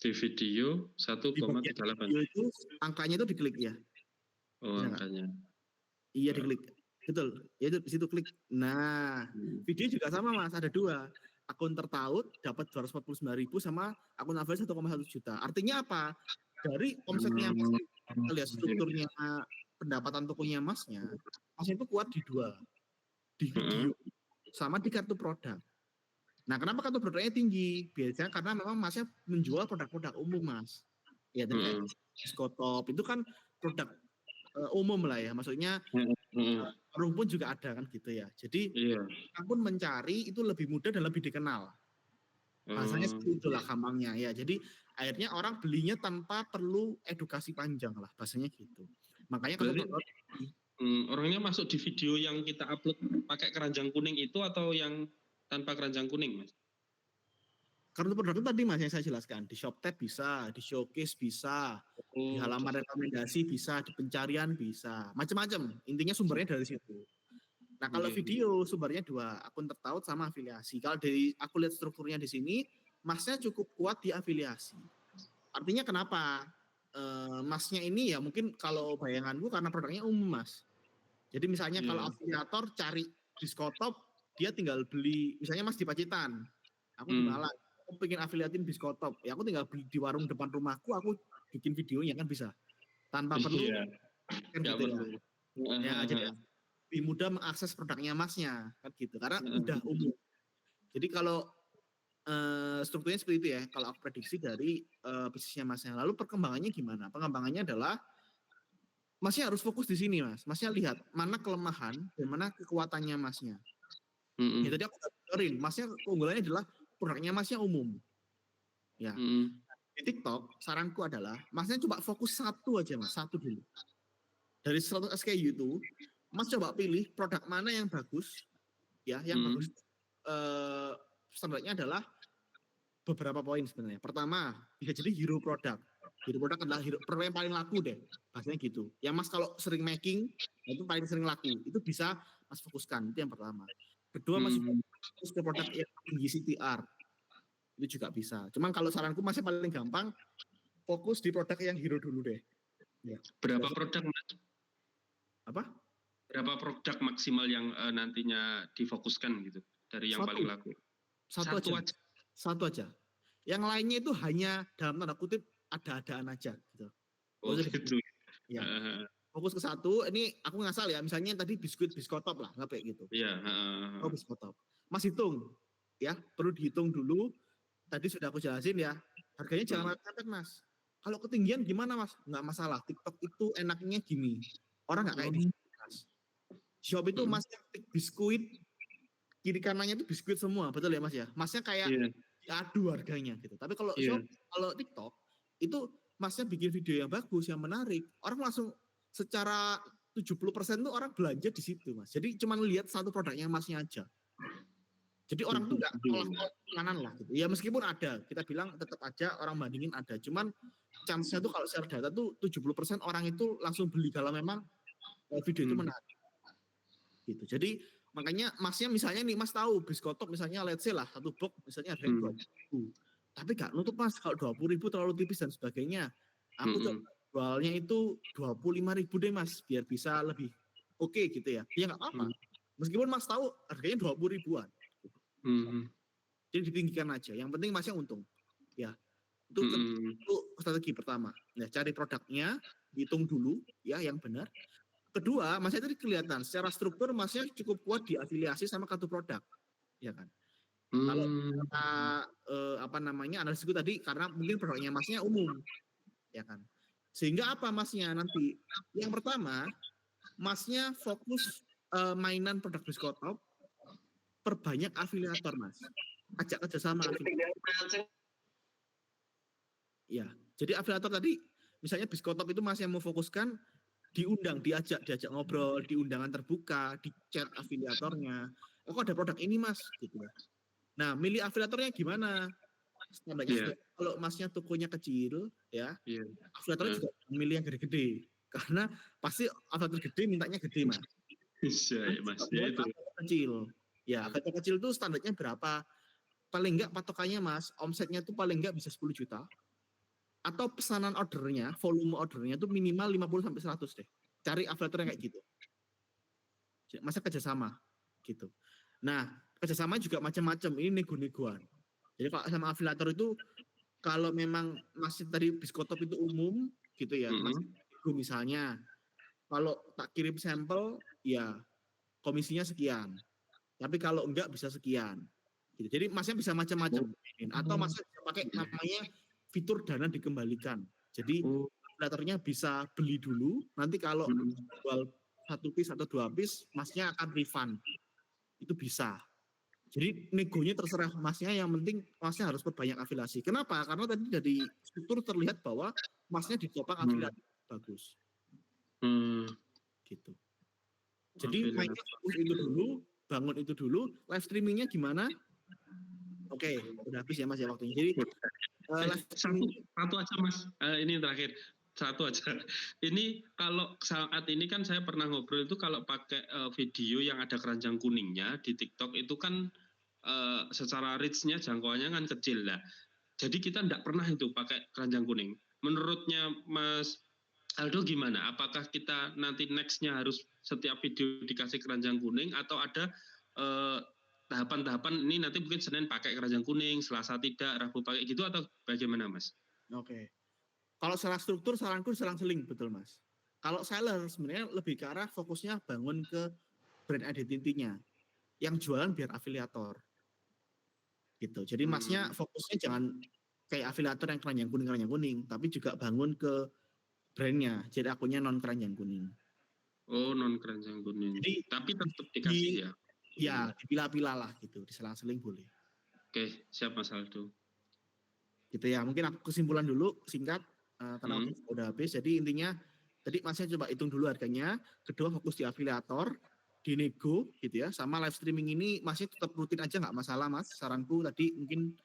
Di video Di bagian 1,38. video itu angkanya itu diklik ya. Oh, Bisa angkanya. Iya diklik. Betul. Ya itu di situ klik. Nah, video juga sama Mas, ada dua. Akun tertaut dapat 249.000 sama akun afiliasi 1,1 juta. Artinya apa? Dari omsetnya Mas, kita lihat strukturnya pendapatan tokonya Masnya, Masnya itu kuat di dua. Di video sama di kartu produk. Nah, kenapa kartu produknya tinggi? Biasanya karena memang Masnya menjual produk-produk umum, Mas. Ya, tadi kayak Diskotop itu kan produk umum lah ya. Maksudnya warung pun juga ada kan gitu ya. Jadi akun mencari itu lebih mudah dan lebih dikenal. Bahasanya seperti itulah gampangnya ya. Jadi akhirnya orang belinya tanpa perlu edukasi panjang lah, bahasanya gitu. Makanya kalau orangnya masuk di video yang kita upload pakai keranjang kuning itu atau yang tanpa keranjang kuning, Mas? Kartu produk itu tadi Mas yang saya jelaskan, di ShopTab bisa, di Showcase bisa, di halaman rekomendasi bisa, di pencarian bisa, macam-macam. Intinya sumbernya dari situ. Nah, kalau video sumbernya dua, akun tertaut sama afiliasi. Kalau dari aku lihat strukturnya di sini, Masnya cukup kuat di afiliasi. Artinya kenapa? Masnya ini ya mungkin kalau bayanganku karena produknya umum Mas. Jadi misalnya kalau afiliator cari Diskotop, dia tinggal beli, misalnya Mas di Pacitan, aku di Malang, aku pengen afiliatin Diskotop, ya aku tinggal beli di warung depan rumahku, aku bikin videonya kan bisa. Tanpa perlu kan gitu ya. Ya, jadi lebih mudah mengakses produknya Masnya kan gitu karena udah umum. Jadi kalau strukturnya seperti itu ya kalau aku prediksi dari bisnisnya Masnya. Lalu perkembangannya gimana? Pengembangannya adalah Masnya harus fokus di sini Mas. Masnya lihat mana kelemahan dan mana kekuatannya Masnya. Ya tadi aku udah Masnya keunggulannya adalah produknya Masnya umum. Ya. Di TikTok saranku adalah Masnya coba fokus satu aja Mas, satu dulu. Dari 100 SKU itu Mas coba pilih produk mana yang bagus, ya, yang bagus. Standarnya adalah beberapa poin sebenarnya. Pertama, bisa jadi hero product. Hero product adalah produk yang paling laku deh, bahasanya gitu. Yang Mas kalau sering making, itu paling sering laku. Itu bisa Mas fokuskan, itu yang pertama. Kedua, Mas fokus ke produk yang tinggi CTR. Itu juga bisa. Cuman kalau saranku masih paling gampang, fokus di produk yang hero dulu deh. Ya. Berapa produk, Mas? Apa? Berapa produk maksimal yang nantinya difokuskan gitu dari yang paling laku? Satu aja. Satu aja. Yang lainnya itu hanya dalam tanda kutip ada-adaan aja gitu. Oh gitu. Ya. Fokus ke satu. Ini aku ngasal ya. Misalnya tadi Diskotop lah, nggak kayak gitu. Iya. Oh Diskotop. Mas hitung, ya perlu dihitung dulu. Tadi sudah aku jelasin ya. Harganya jangan mepet Mas. Kalau ketinggian gimana Mas? Nggak masalah. TikTok itu enaknya gini. Orang nggak kayak di Mas. Shop itu Mas ketik biskuit, kiri kanannya itu biskuit semua, betul ya Mas ya? Masnya kayak diadu harganya gitu. Tapi kalau shop, kalau TikTok itu Masnya bikin video yang bagus, yang menarik, orang langsung secara 70% tuh orang belanja di situ Mas. Jadi cuma lihat satu produknya Masnya aja. Jadi orang tuh nggak kanan lah gitu. Ya meskipun ada, kita bilang tetap aja orang bandingin ada. Cuman chance-nya tuh kalau share data tuh 70% orang itu langsung beli kalau memang video itu menarik. Gitu. Jadi makanya Masnya misalnya nih Mas tahu Diskotop misalnya let's say lah satu box misalnya harganya 20.000. Tapi gak nutup Mas kalau 20.000 terlalu tipis dan sebagainya. Aku jualnya itu 25.000 deh Mas biar bisa lebih oke gitu ya. Ya nggak apa-apa. Meskipun Mas tahu harganya 20.000-an. Jadi ditinggikan aja. Yang penting Masnya untung. Ya. Itu strategi pertama. Nah, cari produknya, hitung dulu ya yang benar. Kedua, Masnya tadi kelihatan secara struktur Masnya cukup kuat di afiliasi sama kartu produk. Ya kan? Kalau Hmm, kita apa namanya analisisku tadi karena mungkin produknya masnya umum, ya kan. Sehingga apa masnya nanti? Yang pertama, masnya fokus mainan produk Biskotop, perbanyak afiliator mas, ajak kerjasama afiliator. Ya, jadi afiliator tadi, misalnya Biskotop itu mas yang mau fokuskan, diajak ngobrol, di undangan terbuka, di chat afiliatornya. Oh, ada produk ini mas, gitu ya. Nah, milih afiliatornya gimana? Standarnya iya, sudah, kalau masnya tokonya kecil, ya, iya. afiliatornya juga milih yang gede-gede. Karena pasti afiliator gede mintanya gede mas. Bisa ya, Mas. Ya itu. Afiliator kecil, ya afiliator kecil itu standarnya berapa? Paling enggak patokannya mas, omsetnya itu paling enggak bisa 10 juta. Atau pesanan ordernya, volume ordernya itu minimal 50 sampai 100 deh. Cari afiliator yang kayak gitu. Masa kerjasama gitu. Nah, kerjasama juga macam-macam. Ini nego-negoan. Jadi kalau sama afiliator itu kalau memang masih tadi Biskotop itu umum gitu ya, masih nego misalnya. Kalau tak kirim sampel ya komisinya sekian. Tapi kalau enggak bisa sekian. Gitu. Jadi masnya bisa macam-macam. Atau masnya bisa pakai namanya fitur dana dikembalikan. Jadi Oh, operatornya bisa beli dulu, nanti kalau jual 1 piece atau 2 piece, masnya akan refund. Itu bisa. Jadi negonya terserah masnya, yang penting masnya harus perbanyak afiliasi. Kenapa? Karena tadi dari struktur terlihat bahwa masnya ditopang afiliasi bagus. Gitu. Jadi mainnya fokus itu dulu, bangun itu dulu, live streamingnya gimana? Oke, udah habis ya mas ya waktunya. Jadi live streaming satu aja Mas. Ini terakhir. Satu aja. Ini kalau saat ini kan saya pernah ngobrol itu kalau pakai video yang ada keranjang kuningnya di TikTok itu kan secara reach-nya jangkauannya kan kecil lah. Jadi kita tidak pernah itu pakai keranjang kuning. Menurutnya Mas Aldo gimana? Apakah kita nanti next-nya harus setiap video dikasih keranjang kuning atau ada tahapan-tahapan ini nanti mungkin Senin pakai keranjang kuning, Selasa tidak, Rabu pakai gitu atau bagaimana Mas? Oke. Kalau secara struktur saranku selang-seling betul mas. Kalau seller sebenarnya lebih ke arah fokusnya bangun ke brand identity-nya. Yang jualan biar afiliator. Gitu. Jadi masnya fokusnya jangan kayak afiliator yang keranjang kuning, tapi juga bangun ke brandnya. Jadi akunnya non keranjang kuning. Oh, non keranjang kuning. Jadi Tapi tetap dikasih ya. Ya, dipilah-pilah lah gitu, diselang-seling boleh. Oke, siap Mas Aldo. Gitu ya. Mungkin aku kesimpulan dulu singkat karena udah habis. Jadi intinya tadi masnya coba hitung dulu harganya, kedua fokus di afiliator, di nego gitu ya. Sama live streaming ini masih tetap rutin aja nggak masalah mas. Saranku tadi mungkin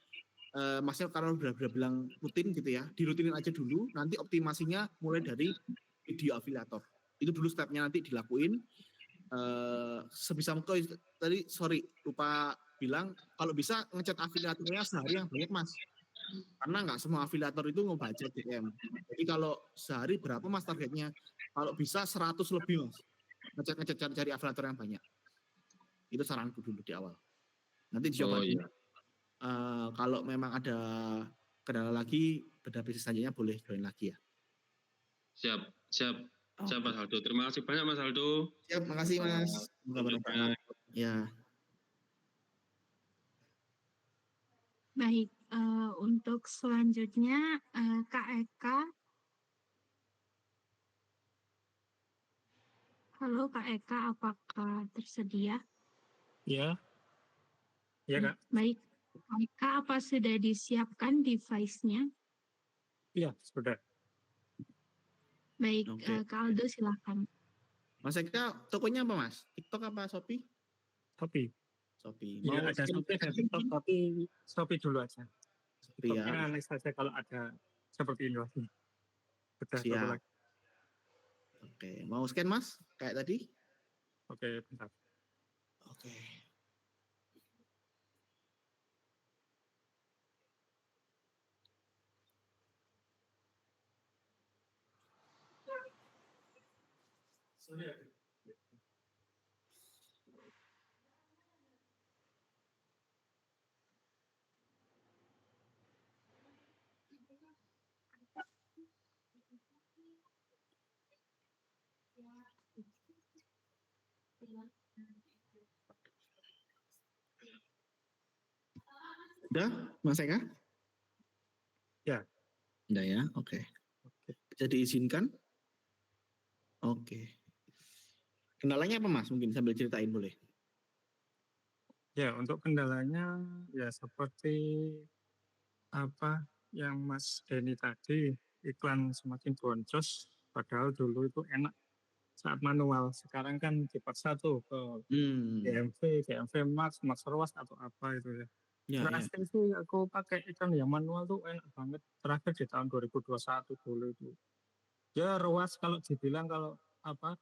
masnya karena udah bilang rutin gitu ya, dirutinin aja dulu. Nanti optimasinya mulai dari video afiliator. Itu dulu stepnya nanti dilakuin. Sebisa mungkin tadi lupa bilang kalau bisa ngecat afiliatornya sehari yang banyak mas, karena nggak semua afiliator itu ngebaca DM. Jadi kalau sehari berapa mas targetnya? Kalau bisa 100 lebih mas, ngecat cari afiliator yang banyak. Itu saranku dulu di awal. Nanti dicoba. Oh iya. Kalau memang ada kendala lagi, beda bisnis selanjutnya boleh join lagi ya. Siap, siap. Siap Mas Aldo. Terima kasih banyak Mas Aldo. Siap, makasih mas. Semoga bermanfaat. Ya. Baik, untuk selanjutnya Kak Eka. Halo Kak Eka, apakah tersedia? Iya. Iya Kak. Baik, Kak Eka, apa sudah disiapkan device-nya? Iya, sudah. Baik, Oke. Kak Aldo silakan. Mas Eka, tokonya apa mas? TikTok apa Shopee? Shopee. Shopee. Iya, ada Shopee dan TikTok, tapi Shopee dulu aja. Shopee ya. TikToknya next saja kalau ada seperti ini lagi. Sudah Siap. satu lagi. Oke, mau scan mas? Kayak tadi? Oke, bentar. Oke. Udah, Mas Eka? Ya. Udah ya, oke. Bisa diizinkan? Oke. Kendalanya apa Mas? Mungkin sambil ceritain boleh. Ya, untuk kendalanya ya seperti apa yang Mas Denny tadi, iklan semakin boncos, padahal dulu itu enak saat manual. Sekarang kan dipaksa tuh ke GMV Max, Max ROAS atau apa itu ya. Ya, ya. Terakhir sih aku pakai iklan yang manual tuh enak banget. Terakhir di tahun 2021 dulu itu. Ya ROAS kalau dibilang kalau apa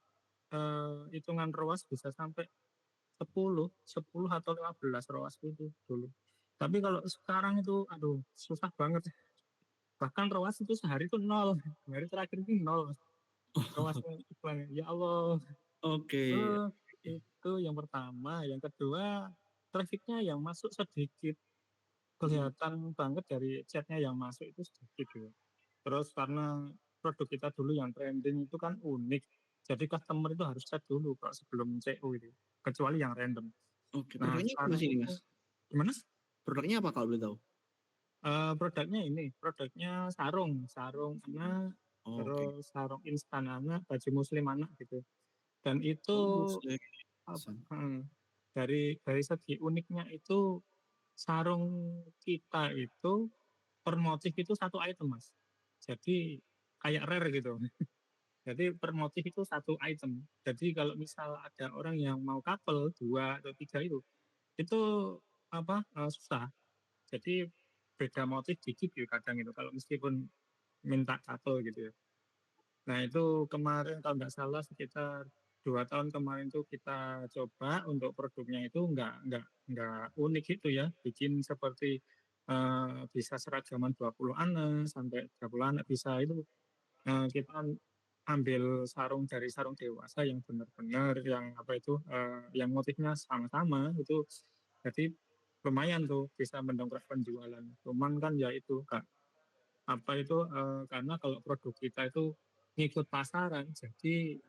hitungan ROAS bisa sampai 10 atau 15 ROAS itu dulu. Tapi kalau sekarang itu aduh susah banget. Bahkan ROAS itu sehari itu nol. Hari terakhir itu nol. ROASnya iklan. Ya Allah. Oke. Itu yang pertama. Yang kedua, trafficnya yang masuk sedikit. Kelihatan banget dari chatnya yang masuk itu sedikit. Gitu. Terus karena produk kita dulu yang trending itu kan unik. Jadi customer itu harus chat dulu kalau sebelum CO itu. Kecuali yang random. Oke, Nah produknya apa sekarang sih ini itu, Mas? gimana? Produknya apa kalau boleh tahu? Produknya sarung anak, Oke. terus sarung instan anak, baju muslim anak gitu. Dan itu Oh, muslim. dari segi uniknya itu sarung kita itu per motif itu satu item Mas. Jadi kayak rare gitu. Jadi per motif itu satu item. Jadi kalau misal ada orang yang mau couple 2 atau 3 itu susah. Jadi beda motif dikit ya kadang itu kalau meskipun minta couple gitu ya. Nah itu kemarin kalau nggak salah sekitar 2 tahun kemarin tuh kita coba untuk produknya itu nggak unik itu ya, bikin seperti bisa seragaman 20 anak sampai 30 anak bisa itu. Kita ambil sarung dari sarung dewasa yang benar-benar yang yang motifnya sama-sama itu, jadi lumayan tuh bisa mendongkrak penjualan. Cuman kan ya itu Kak, karena kalau produk kita itu ngikut pasaran, jadi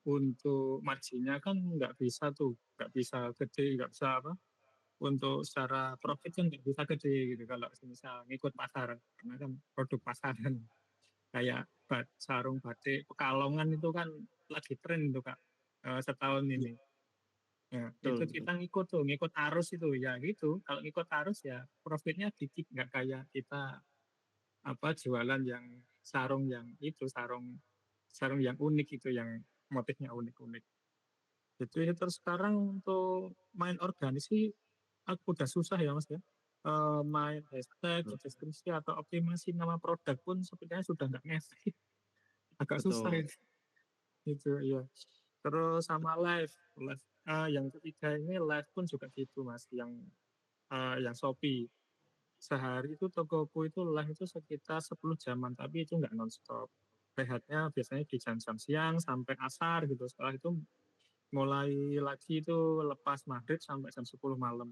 untuk marginnya kan nggak bisa tuh, nggak bisa gede, nggak bisa untuk secara profit kan nggak bisa gede gitu kalau misal ngikut pasaran, karena kan produk pasaran kayak sarung batik Pekalongan itu kan lagi tren itu Kak setahun Iya, ini. Ya, itu betul, betul. kita ngikut arus itu ya gitu. Kalau ngikut arus ya profitnya dikit, nggak kayak kita jualan yang sarung sarung yang unik itu yang motifnya unik-unik. Itu ya terus sekarang untuk main organik sih aku udah susah ya Mas ya. Main hashtag, Betul. deskripsi atau optimasi nama produk pun sebenarnya sudah nggak ngefek. Agak susah Betul. itu. Itu ya. Terus sama live yang ketiga ini live pun juga gitu Mas, yang Shopee. Sehari itu tokoku itu live itu sekitar 10 jaman, tapi itu nggak nonstop. Rehatnya biasanya di jam-jam siang sampai asar gitu. Setelah itu mulai lagi itu lepas maghrib sampai jam 10 malam.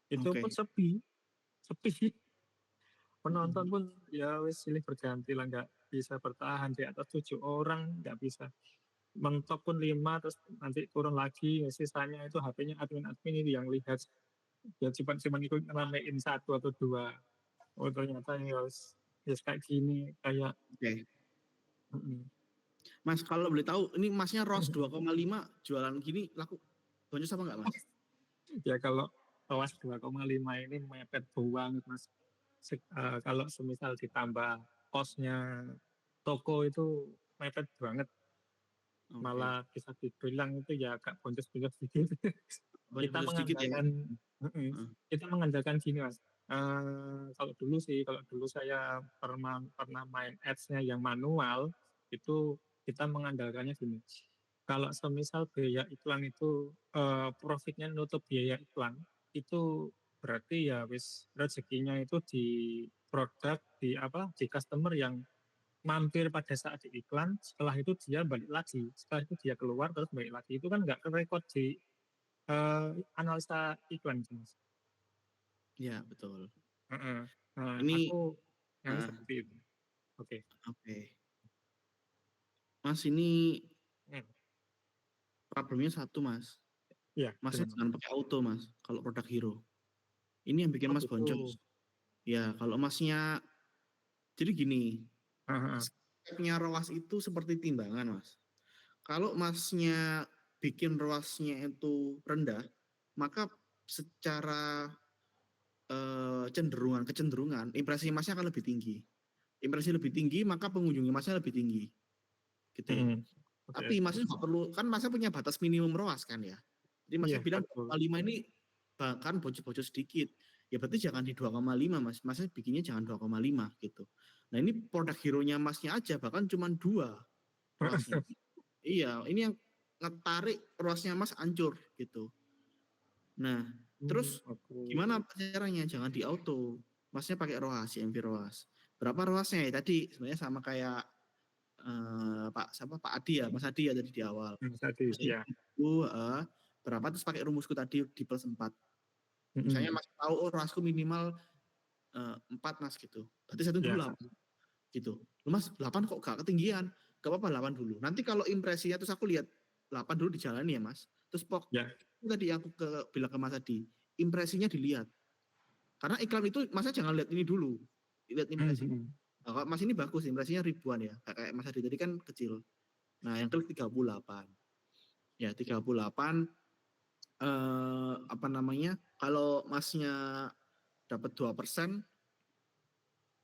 Itu pun Oke. sepi, sepi. Penonton pun ya wis silih berganti lah, nggak bisa bertahan di atas 7 orang, nggak bisa. Mentok pun 5, terus nanti turun lagi, ya sisanya itu HP-nya admin-admin itu yang lihat. Ya cuma ikut ramein 1 atau 2. Oh ternyata ya kayak gini, kayak Oke. mm, Mas, kalau boleh tahu, ini Masnya ROAS 2,5 jualan gini laku boncos apa enggak, Mas? ya kalau awas 2,5 ini mepet banget Mas. Kalau semisal ditambah kosnya toko itu mepet banget. Oke. Malah bisa dibilang itu ya agak boncos-boncos sedikit. kita Boncos sedikit ya. mengandalkan Heeh. kita mengandalkan gini Mas. Kalau dulu saya pernah main ads-nya yang manual, itu kita mengandalkannya gini. Kalau semisal biaya iklan itu profitnya nutup biaya iklan, itu berarti ya wis rezekinya itu di produk, di customer yang mampir pada saat di iklan, setelah itu dia balik lagi, setelah itu dia keluar terus balik lagi, itu kan nggak kerekod di analisa iklan Mas. Iya, betul. Heeh. Nah, Ini aku yang heeh, seperti itu. Oke. oke. Mas, ini Hmm. problemnya satu, Mas. Iya, Masnya gimana? jangan pakai auto, Mas, kalau produk hero. Ini yang bikin Oh Mas gitu. boncos. Ya, kalau Masnya jadi gini, Heeh. stepnya ROAS itu seperti timbangan, Mas. Kalau Masnya bikin ROAS-nya itu rendah, maka secara kecenderungan impresi Masnya akan lebih tinggi. Impresi lebih tinggi, maka pengunjung Masnya lebih tinggi. Gitu ya. Mm-mm. Oke. Tapi Masnya nggak perlu, kan Masnya punya batas minimum ROAS kan ya. Jadi Masnya Iya bilang betul. 2,5 ini bahkan bocor-bocor sedikit. Ya berarti jangan di 2,5 Mas. Masnya bikinnya jangan 2,5 gitu. Nah ini produk hero-nya Masnya aja bahkan cuma 2 ROAS-nya. Iya, ini yang ngetarik ROAS-nya Mas hancur gitu. Nah, terus Oke. gimana caranya? Jangan di auto. Masnya pakai ROAS, CMV ROAS. Berapa ROAS-nya ya? Tadi sebenarnya sama kayak Pak Adi ya, Mas Adi ya tadi di awal. Tadi ya. Itu berapa terus pakai rumusku tadi di plus 4. Misalnya Mm-mm. Mas tahu oh ROASku minimal 4 Mas gitu. Berarti 1 dulu Ya. 8 gitu. Loh, Mas 8 kok gak ketinggian? Gak apa-apa 8 dulu. Nanti kalau impresinya terus aku lihat 8 dulu dijalani ya Mas. Terus Ya. tadi aku bilang ke Mas Adi, impresinya dilihat. Karena iklan itu Masnya jangan lihat ini dulu. Lihat impresi. Mm-mm. Nah, kalau Mas ini bagus, impresinya ribuan ya. Kayak Mas Adi tadi kan kecil. Nah, yang klik 38. Ya, 38 apa namanya? Kalau Masnya dapat 2%,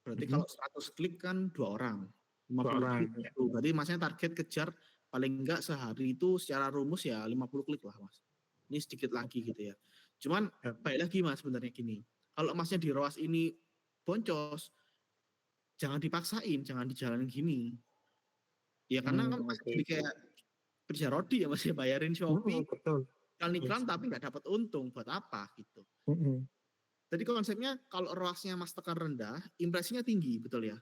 berarti Mm-mm. kalau 100 klik kan 2 orang. 50 Dua orang. klik. Ya. Berarti Masnya target kejar paling enggak sehari itu secara rumus ya 50 klik lah, Mas. Ini sedikit lagi gitu ya. Cuman Ya. baik lagi Mas sebenarnya gini. Kalau Masnya di ROAS ini boncos, jangan dipaksain, jangan dijalanin gini. Ya karena kan Mas Oke. jadi kayak kerja rodi ya Mas ya, bayarin Shopee, Betul. iklan tapi nggak dapat untung, buat apa gitu. Mm-mm. Jadi konsepnya kalau ROAS-nya Mas tekan rendah, impresinya tinggi, betul ya?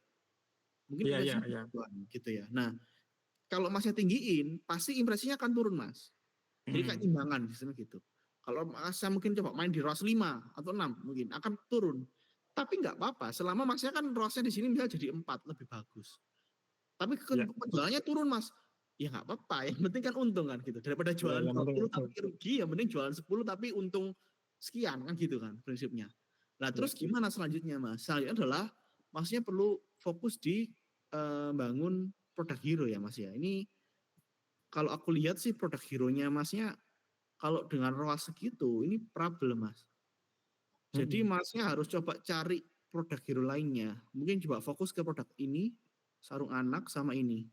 Mungkin Iya, iya, impresinya iya. ribuan gitu ya. Nah, kalau Masnya tinggiin, pasti impresinya akan turun Mas. Jadi kayak timbangan sistemnya gitu. Kalau Masnya mungkin coba main di ROAS 5 atau 6 mungkin akan turun. Tapi nggak apa-apa, selama Masnya kan ROAS-nya di sini misalnya jadi 4 lebih bagus. Tapi Ya. penjualannya turun Mas. Ya nggak apa-apa, yang penting kan untung kan gitu. Daripada Ya, jualan yang penting 20 itu. tapi rugi, yang penting jualan 10 tapi untung sekian kan gitu kan prinsipnya. Nah Ya. terus gimana selanjutnya Mas? Selanjutnya adalah Masnya perlu fokus di bangun produk hero ya Mas ya. Ini kalau aku lihat sih produk hero-nya Masnya kalau dengan ROAS segitu ini problem Mas. Jadi Masnya harus coba cari produk hero lainnya. Mungkin coba fokus ke produk ini, sarung anak sama ini.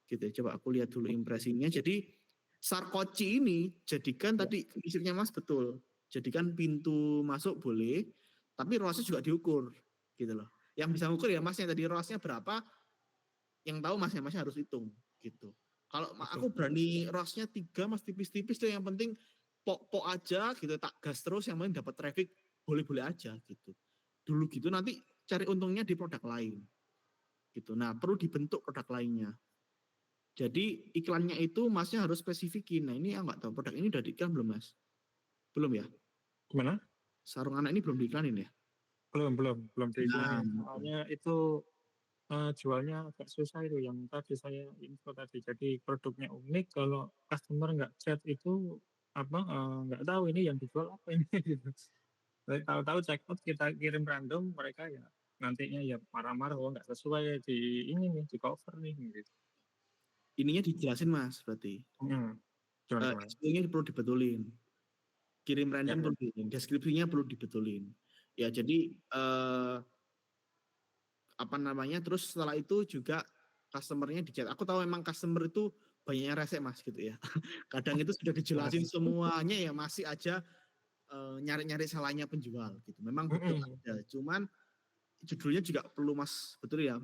Gitu ya. Coba aku lihat dulu impresinya. Jadi Sarkoci ini jadikan tadi prinsipnya Mas betul. Jadikan pintu masuk boleh, tapi ROAS-nya juga diukur gitu loh. Yang bisa ukur ya Masnya tadi ROAS-nya berapa, yang tahu Masnya harus hitung gitu. Kalau aku berani ROAS-nya 3 Mas tipis-tipis deh, yang penting pok-pok aja gitu, tak gas terus, yang penting dapat traffic boleh-boleh aja gitu. Dulu gitu, nanti cari untungnya di produk lain gitu. Nah perlu dibentuk produk lainnya. Jadi iklannya itu Masnya harus spesifikin. Nah ini nggak tahu produk ini udah diiklan belum Mas? Belum ya? Gimana? Sarung anak ini belum diiklanin ya? Belum diiklanin. Nah, Soalnya itu jualnya agak susah itu yang tadi saya info tadi. Jadi produknya unik, kalau customer nggak chat itu nggak tahu ini yang dijual apa ini gitu. Tahu-tahu check out kita kirim random, mereka ya nantinya ya marah-marah, oh nggak sesuai di ini nih, di cover nih gitu. ininya dijelasin Mas berarti. Gimana? SEO-nya perlu dibetulin. Kirim random Ya. perlu dibetulin. Deskripsinya perlu dibetulin. Ya jadi apa namanya, terus setelah itu juga customer-nya di-chat. Aku tahu memang customer itu banyaknya resek Mas gitu ya. Kadang itu sudah dijelasin semuanya ya masih aja nyari-nyari salahnya penjual gitu. Memang betul ada. Cuman judulnya juga perlu Mas betul ya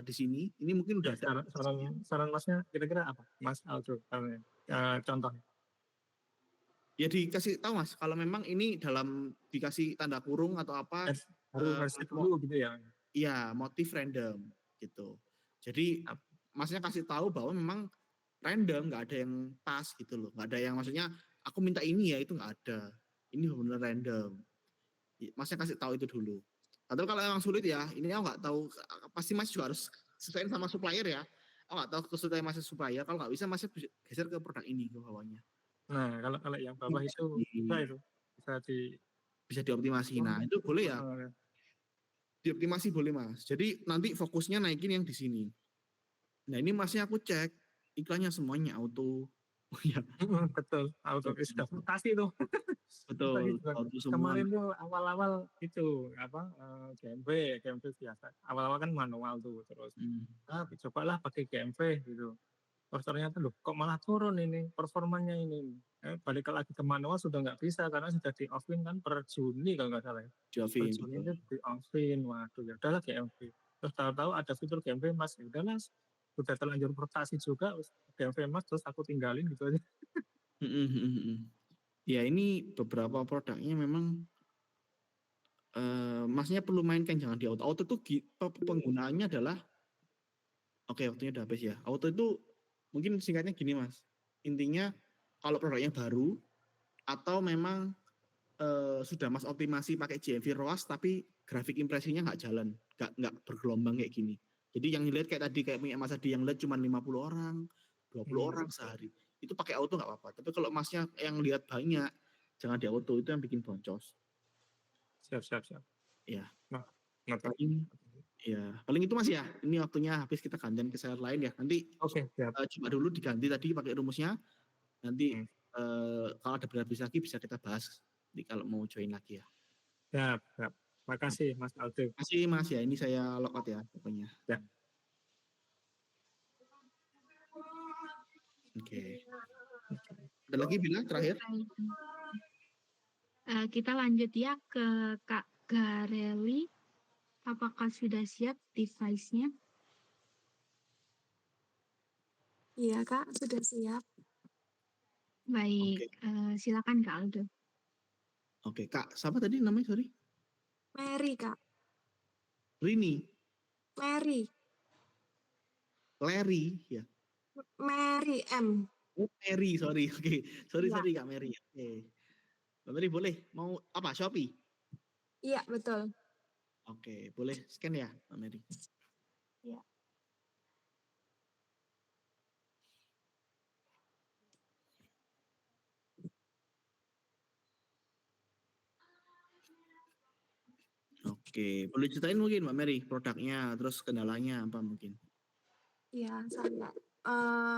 di sini. Ini mungkin udah Ya, saran Masnya kira-kira apa? Mas Aldo, contoh. Ya dikasih tahu Mas, kalau memang ini dikasih tanda kurung atau apa, Harus dulu gitu ya. Iya, motif random gitu. Jadi Masnya kasih tahu bahwa memang random, nggak ada yang pas gitu loh, nggak ada yang maksudnya aku minta ini ya itu nggak ada. Ini benar random. Masnya kasih tahu itu dulu. Atau kalau memang sulit ya, ini aku nggak tahu, pasti Mas juga harus sesuaiin sama supplier ya. Aku nggak tahu kesulitan Mas supplier. Kalau nggak bisa Masnya geser ke produk ini ke bawahnya. Nah, kalau yang bawah itu bisa bisa dioptimasi. Nah, itu boleh ya, dioptimasi boleh Mas. Jadi nanti fokusnya naikin yang di sini. Nah, ini Masnya aku cek iklannya semuanya auto. Oh iya, Betul, auto sudah mutasi tuh. Mutasi betul, juga. auto semua. Kemarin tuh awal-awal itu GMV biasa. Awal-awal kan manual tuh, terus Hmm. cobalah pakai GMV gitu. Terus ternyata loh kok malah turun ini performanya ini. Balik lagi ke manual sudah nggak bisa karena sudah di offin kan per Juni kalau nggak salah ya. Per Jovin, Juni betul. itu di offin, waduh ya udahlah GMV. Terus tahu-tahu ada fitur GMV mas, ya udahlah sudah terlanjur rotasi juga GMV mas, terus aku tinggalin gitu aja. Ya ini beberapa produknya memang Masnya perlu mainkan, jangan di auto. Auto itu penggunaannya adalah, oke waktunya udah habis ya. Auto itu mungkin singkatnya gini Mas. Intinya kalau produknya baru atau memang sudah Mas optimasi pakai GMV ROAS tapi grafik impresinya nggak jalan, nggak bergelombang kayak gini. Jadi yang dilihat kayak tadi kayak punya Mas Adi yang lihat cuma 50 orang, 20 orang sehari. Itu pakai auto nggak apa-apa. Tapi kalau Masnya yang lihat banyak, jangan di auto, itu yang bikin boncos. Siap. Ya. Nah, paling paling itu Mas ya. Ini waktunya habis, kita gantian ke slide lain ya. Nanti Oke, siap. coba dulu diganti tadi pakai rumusnya. Nanti kalau ada berhabis lagi bisa kita bahas kalau mau join lagi ya. Siap. Makasih Mas Aldo. Masih Mas ya, ini saya logout ya pokoknya. Ya. Oke. Ada lagi Bila terakhir? Kita lanjut ya ke Kak Gareli. Apakah sudah siap device-nya? Iya Kak, sudah siap. Baik, silakan Kak Aldo. Oke, Kak, siapa tadi namanya, sorry? Mary Kak, Rini, Mary, Larry, ya. Mary M. Oh, Mary, sorry. Oke, sorry Iya. Kak Mary. Oke. Mbak Mary boleh mau apa? Shopee? Iya betul. Oke, boleh scan ya, Mbak Mary. Iya. Oke, boleh ceritain mungkin Mbak Mary produknya, terus kendalanya apa mungkin? Iya, saya.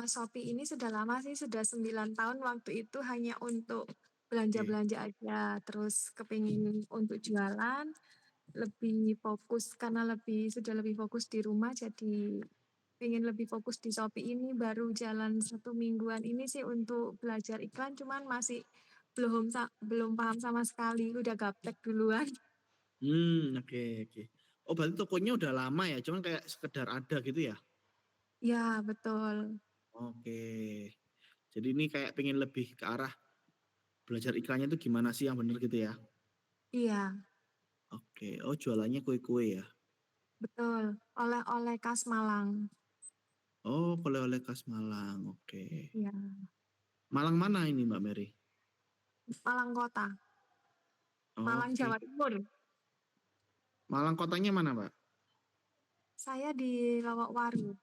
Shopee ini sudah lama sih, sudah 9 tahun. Waktu itu hanya untuk belanja-belanja aja. Terus kepingin untuk jualan, lebih fokus karena sudah lebih fokus di rumah, jadi pengen lebih fokus di Shopee ini. Baru jalan 1 mingguan ini sih untuk belajar iklan, cuman masih belum paham sama sekali. Udah gaptek duluan. Oke. Oh, berarti tokonya udah lama ya, cuman kayak sekedar ada gitu ya? Ya, betul. Oke. Jadi ini kayak pengen lebih ke arah belajar iklannya itu gimana sih yang benar gitu ya? Iya, Oke. Oh, jualannya kue-kue ya? betul. Oleh-oleh khas Malang. Oh, oleh-oleh khas Malang. Oke. Iya, Malang mana ini Mbak Mary? Malang Kota. Malang, Oke. Jawa Timur. Malang kotanya mana, Mbak? Saya di Lawakwaru.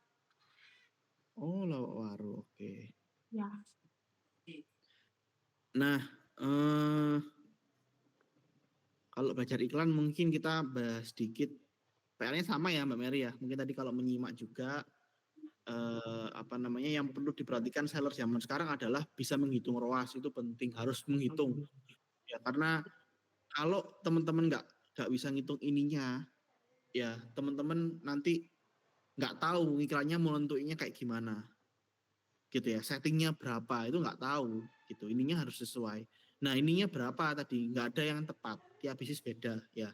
Oh, Lawakwaru. Oke. Ya. Nah, kalau belajar iklan mungkin kita bahas sedikit. PR-nya sama ya Mbak Mary ya. Mungkin tadi kalau menyimak juga yang perlu diperhatikan seller zaman sekarang adalah bisa menghitung ROAS. Itu penting, harus menghitung. Ya, karena kalau teman-teman nggak bisa ngitung ininya, ya teman-teman nanti nggak tahu iklannya menentuinya kayak gimana. Gitu ya, settingnya berapa itu nggak tahu gitu, ininya harus sesuai. Nah ininya berapa tadi, nggak ada yang tepat, tiap bisnis beda ya.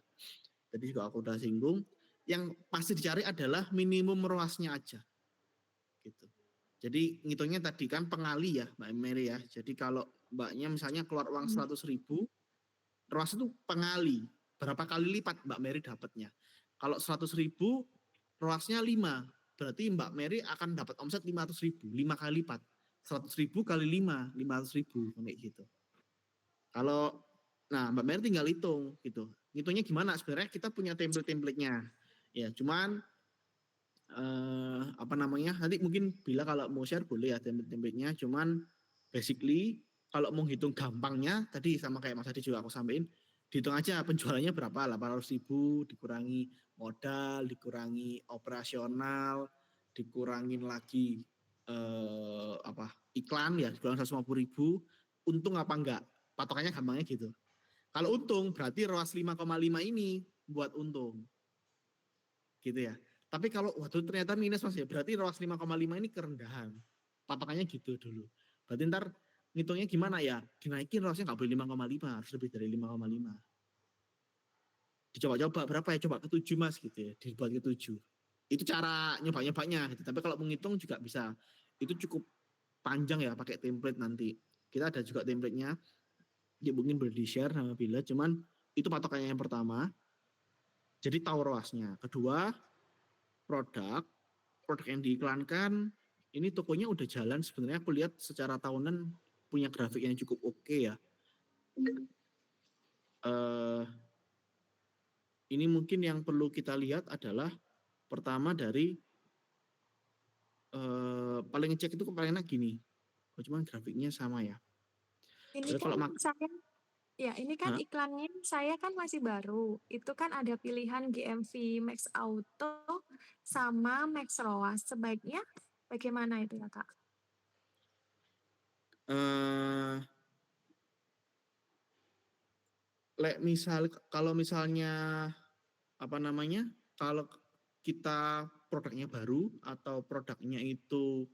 Tadi juga aku udah singgung, yang pasti dicari adalah minimum ROAS-nya aja gitu. Jadi ngitungnya tadi kan pengali ya Mbak Mary ya, jadi kalau mbaknya misalnya keluar uang 100.000, ROAS itu pengali, berapa kali lipat Mbak Mary dapatnya. Kalau 100.000 ROAS-nya 5, berarti Mbak Mary akan dapat omset 500.000, 5 kali lipat. 100.000 kali 5, 500.000 kayak gitu. Kalau Mbak Mary tinggal hitung gitu. Hitungnya gimana? Sebenarnya kita punya template-templatenya. Ya, cuman nanti mungkin bila kalau mau share boleh ya template-templatenya, cuman basically kalau mau hitung gampangnya tadi sama kayak Mas Adi juga aku sampaikan, dihitung aja penjualannya berapa, 800.000 dikurangi modal, dikurangi operasional, dikurangin lagi iklan ya, dikurangi 150.000, untung apa enggak? Patokannya gampangnya gitu. Kalau untung berarti ROAS 5,5 ini buat untung. Gitu ya. Tapi kalau waduh ternyata minus Mas ya, berarti ROAS 5,5 ini kerendahan. Patokannya gitu dulu. Berarti ntar ngitungnya gimana ya? Dinaikin ROAS-nya nggak boleh 5,5, harus lebih dari 5,5. Dicoba-coba berapa ya? Coba ke 7 Mas gitu ya, dibuat ke 7. Itu cara nyoba-nyobanya gitu. Tapi kalau menghitung juga bisa. Itu cukup panjang ya pakai template nanti. Kita ada juga template-nya. Ya mungkin boleh di-share sama Bila, cuman itu patokannya yang pertama. Jadi tahu ROAS-nya. Kedua, produk yang diiklankan ini tokonya udah jalan, sebenarnya aku lihat secara tahunan punya grafik yang cukup oke ya. Ini mungkin yang perlu kita lihat adalah pertama dari paling ngecek itu paling enak gini. Cuman grafiknya sama ya. Ini Jadi kan kalau saya Ya, ini kan Hah? iklannya saya kan masih baru. Itu kan ada pilihan GMV Max Auto sama Max ROAS. Sebaiknya bagaimana itu ya, Kak? Kalau misalnya kalau kita produknya baru atau produknya itu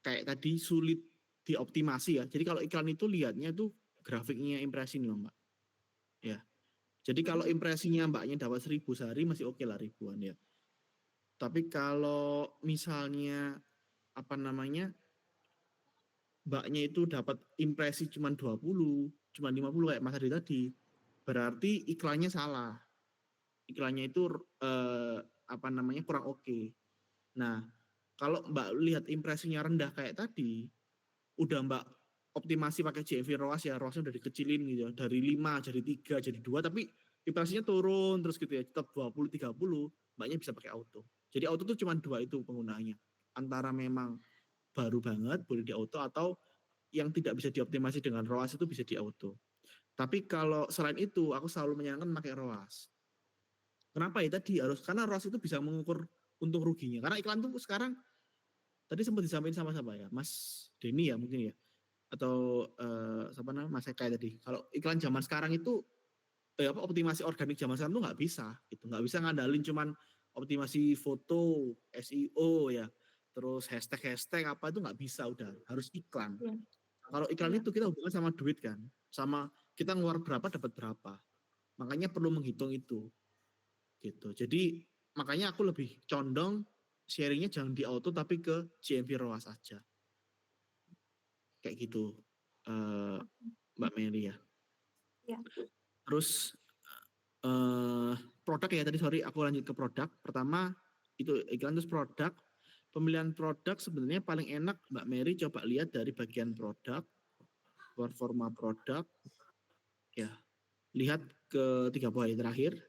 kayak tadi sulit dioptimasi ya. Jadi kalau iklan itu lihatnya tuh grafiknya impresi nih Mbak. Ya. Jadi kalau impresinya Mbaknya dapat 1.000 sehari masih oke lah ribuan ya. Tapi kalau misalnya Mbaknya itu dapat impresi cuma 20, cuma 50 kayak Mas Adi tadi, berarti iklannya salah. Iklannya itu kurang oke. Nah, kalau Mbak lihat impresinya rendah kayak tadi, udah Mbak optimasi pakai GMV ROAS ya, ROAS-nya udah dikecilin gitu ya, dari 5 jadi 3 jadi 2, tapi impresinya turun terus gitu ya, tetap 20 30, Mbaknya bisa pakai auto. Jadi auto tuh cuma 2 itu penggunaannya. Antara memang baru banget boleh di auto, atau yang tidak bisa dioptimasi dengan ROAS itu bisa di auto. Tapi kalau selain itu aku selalu menyarankan pakai ROAS. Kenapa ya tadi karena ROAS itu bisa mengukur untung ruginya. Karena iklan tuh sekarang tadi sempat disampaikan sama ya, Mas Denny ya mungkin ya, atau Mas Eka tadi. Kalau iklan zaman sekarang itu optimasi organik zaman sekarang tuh nggak bisa, gitu. Nggak bisa ngandalin cuman optimasi foto, SEO ya, terus hashtag apa itu nggak bisa, udah harus iklan. Ya. Kalau iklan itu kita hubungan sama duit kan, sama kita ngeluar berapa dapat berapa. Makanya perlu menghitung itu. Gitu. Jadi makanya aku lebih condong sharingnya jangan di auto tapi ke GMV ROAS aja. Kayak gitu, Mbak Mary ya. Ya. Terus produk ya tadi, sorry aku lanjut ke produk. Pertama itu iklan, terus produk. Pemilihan produk sebenarnya paling enak Mbak Mary coba lihat dari bagian produk, performa produk. Ya, lihat ke 3 buah terakhir.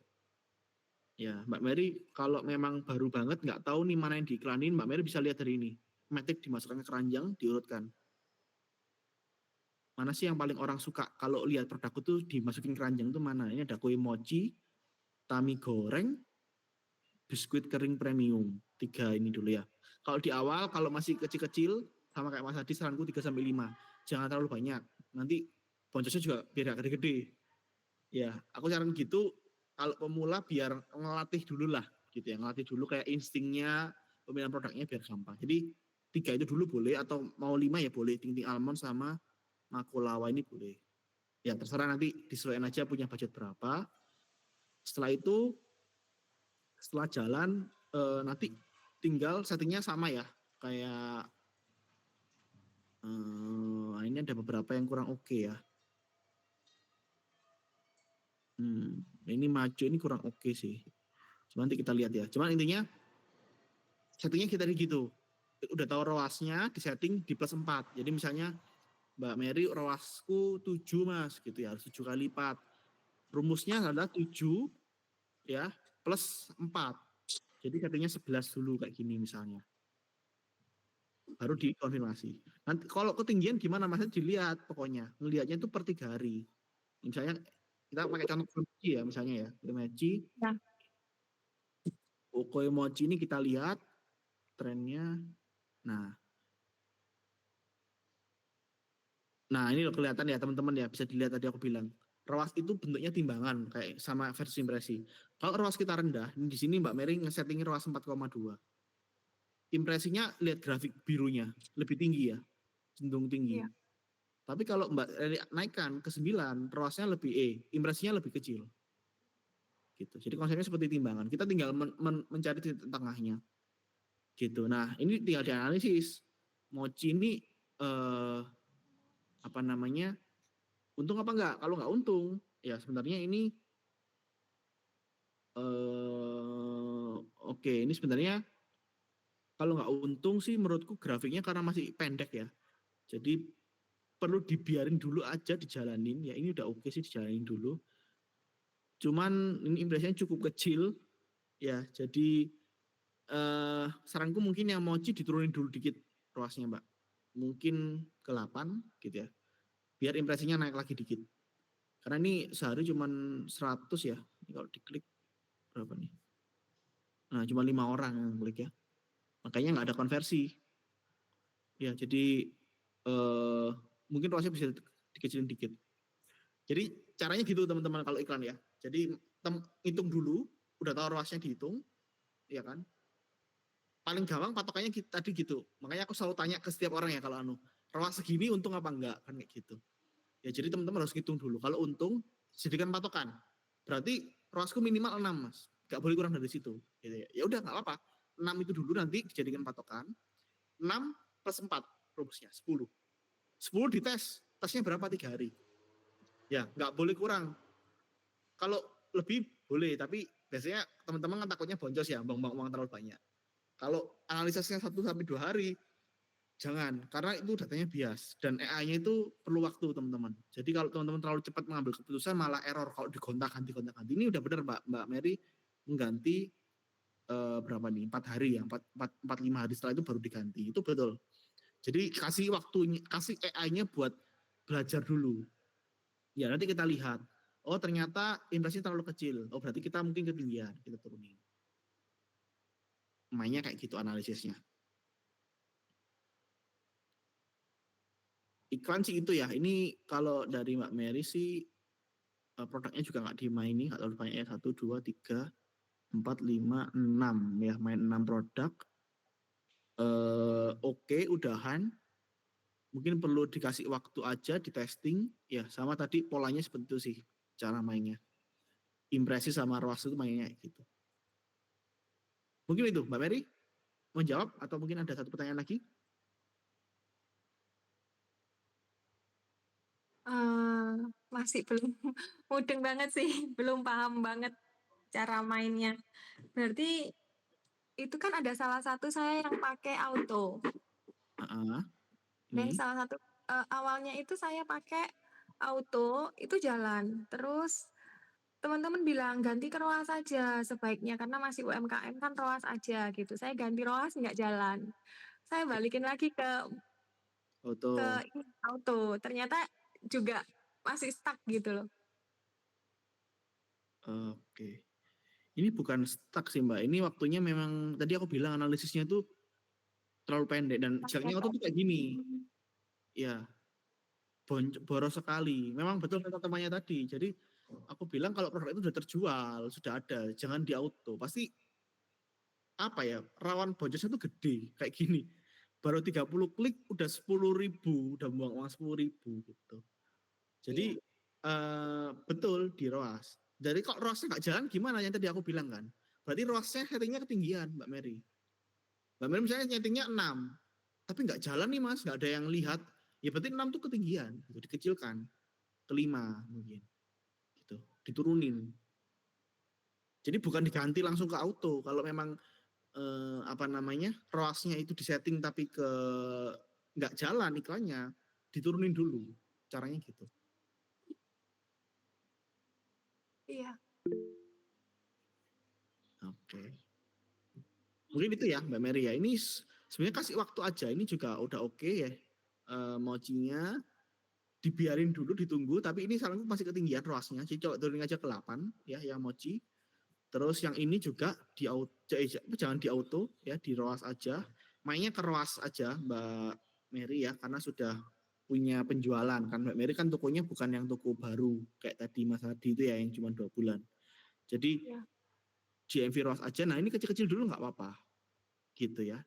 Ya, Mbak Mary kalau memang baru banget nggak tahu nih mana yang diiklanin, Mbak Mary bisa lihat dari ini. Matic dimasukkan ke keranjang, diurutkan. Mana sih yang paling orang suka kalau lihat produkku tuh dimasukin keranjang tuh mana? Ini ada kue mochi, tami goreng, biskuit kering premium. 3 ini dulu ya. Kalau di awal kalau masih kecil-kecil sama kayak Mas Adi, saranku 3 sampai 5. Jangan terlalu banyak. Nanti boncosnya juga biar gede-gede. Ya, aku saran gitu. Kalau pemula biar ngelatih dulu lah gitu ya, ngelatih dulu kayak instingnya, pemilihan produknya biar gampang. Jadi 3 itu dulu boleh, atau mau 5 ya boleh, ting-ting almond sama makulawa ini boleh. Ya terserah, nanti disesuaikan aja punya budget berapa. Setelah itu, setelah jalan nanti tinggal settingnya sama ya, kayak ini ada beberapa yang kurang oke ya. Ini maju, ini kurang oke sih. Cuma nanti kita lihat ya. Cuman intinya settingnya kita gitu. Udah tahu ROAS-nya, di setting di plus 4. Jadi misalnya Mbak Mary ROAS-ku 7 Mas gitu ya, harus 7 kali lipat. Rumusnya adalah 7 ya plus 4. Jadi settingnya 11 dulu kayak gini misalnya. Baru dikonfirmasi. Nanti kalau ketinggian gimana Mas, dilihat pokoknya. Ngelihatnya itu per 3 hari. Misalnya kita pakai contoh Fumeji ya misalnya ya. Fumeji, Ya. Okoemochi ini kita lihat trennya. Nah ini loh kelihatan ya teman-teman ya, bisa dilihat tadi aku bilang. ROAS itu bentuknya timbangan kayak sama versus impresi. Kalau ROAS kita rendah, di sini Mbak Mary nge-setting ROAS 4,2. Impresinya lihat grafik birunya, lebih tinggi ya, cenderung tinggi. Iya. Tapi kalau Mbak Mary naikkan ke 9, ROAS-nya lebih impresinya lebih kecil. Gitu. Jadi konsepnya seperti timbangan. Kita tinggal mencari titik tengahnya. Gitu. Nah, ini tinggal dianalisis. Mochi ini apa namanya? Untung apa enggak? Kalau enggak untung, ya sebenarnya ini oke, ini sebenarnya kalau enggak untung sih menurutku grafiknya karena masih pendek ya. Jadi perlu dibiarin dulu aja, dijalanin. Ya ini udah oke sih dijalanin dulu. Cuman ini impresinya cukup kecil ya. Jadi saranku mungkin yang mochi diturunin dulu dikit ROAS-nya, Mbak. Mungkin ke 8 gitu ya. Biar impresinya naik lagi dikit. Karena ini sehari cuma 100 ya. Ini kalau diklik berapa nih? Nah, cuma 5 orang yang klik ya. Makanya nggak ada konversi. Ya, jadi mungkin ROAS-nya bisa dikecilin dikit. Jadi caranya gitu teman-teman kalau iklan ya. Jadi hitung dulu, udah tahu ROAS-nya dihitung, ya kan? Paling gampang patokannya tadi gitu. Makanya aku selalu tanya ke setiap orang ya kalau ROAS segini untung apa enggak kan kayak gitu. Ya jadi teman-teman harus hitung dulu. Kalau untung jadikan patokan. Berarti ROASku minimal 6 Mas. Enggak boleh kurang dari situ. Gitu ya. Ya udah enggak apa-apa. 6 itu dulu nanti dijadikan patokan. 6 plus 4 rumusnya 10. 10 dites. Tesnya berapa 3 hari. Ya enggak boleh kurang. Kalau lebih boleh tapi biasanya teman-teman kan takutnya boncos ya, buang-buang uang terlalu banyak. Kalau analisisnya 1-2 hari, jangan. Karena itu datanya bias. Dan AI-nya itu perlu waktu, teman-teman. Jadi kalau teman-teman terlalu cepat mengambil keputusan, malah error kalau digonta-ganti. Ini udah benar, Mbak Mary mengganti berapa nih? 4 hari ya. 4-5 hari setelah itu baru diganti. Itu betul. Jadi kasih waktunya, kasih AI-nya buat belajar dulu. Ya nanti kita lihat. Oh ternyata impresi terlalu kecil. Oh berarti kita mungkin ketinggian. Kita turunin. Mainnya kayak gitu analisisnya. Iklan sih itu ya. Ini kalau dari Mbak Mary sih produknya juga nggak dimaini, nggak terlalu banyak ya. 1, 2, 3, 4, 5, 6 ya. Main 6 produk. Oke, udahan. Mungkin perlu dikasih waktu aja di testing. Ya sama tadi polanya seperti itu sih cara mainnya. Impresi sama ROAS itu mainnya gitu. Mungkin itu Mbak Mary mau jawab atau mungkin ada satu pertanyaan lagi? Masih belum mudeng banget sih, belum paham banget cara mainnya. Berarti itu kan ada salah satu saya yang pakai auto. Nih. Salah satu awalnya itu saya pakai auto, itu jalan. Terus teman-teman bilang ganti ke ROAS saja sebaiknya karena masih UMKM kan ROAS aja gitu. Saya ganti ROAS nggak jalan. Saya balikin lagi ke auto. Ternyata juga masih stuck gitu loh. Oke. Ini bukan stuck sih Mbak. Ini waktunya memang tadi aku bilang analisisnya itu terlalu pendek dan jeleknya auto tuh kayak gini. Ya. Boros sekali. Memang betul kata temannya tadi. Jadi aku bilang kalau produk itu sudah terjual, sudah ada, jangan di auto. Pasti apa ya, rawan bocornya tuh gede kayak gini. Baru 30 klik udah 10.000, udah buang uang 10.000 gitu. Jadi betul di ROAS. Jadi kok ROAS-nya nggak jalan gimana yang tadi aku bilang kan? Berarti ROAS-nya settingnya ketinggian Mbak Mary. Mbak Mary misalnya settingnya 6, tapi nggak jalan nih Mas, nggak ada yang lihat. Ya berarti 6 tuh ketinggian, gitu, dikecilkan ke 5 mungkin. Gitu, diturunin. Jadi bukan diganti langsung ke auto. Kalau memang apa namanya ROAS-nya itu disetting tapi nggak jalan iklannya, diturunin dulu. Caranya gitu. Iya. Oke. Mungkin itu ya Mbak Mary ya. Ini sebenarnya kasih waktu aja. Ini juga udah oke ya. Mochinya. dibiarin dulu, ditunggu, tapi ini saranku masih ketinggian ROAS-nya, jadi coba turunin aja ke 8 ya yang mochi. Terus yang ini juga jangan di auto ya, di ROAS aja. Mainnya ke ROAS aja Mbak Mary ya, karena sudah punya penjualan kan. Mbak Mary kan tokonya bukan yang toko baru kayak tadi Mas Hadi itu ya yang cuma 2 bulan. Jadi Ya. GMV ROAS aja. Nah ini kecil-kecil dulu nggak apa-apa gitu ya.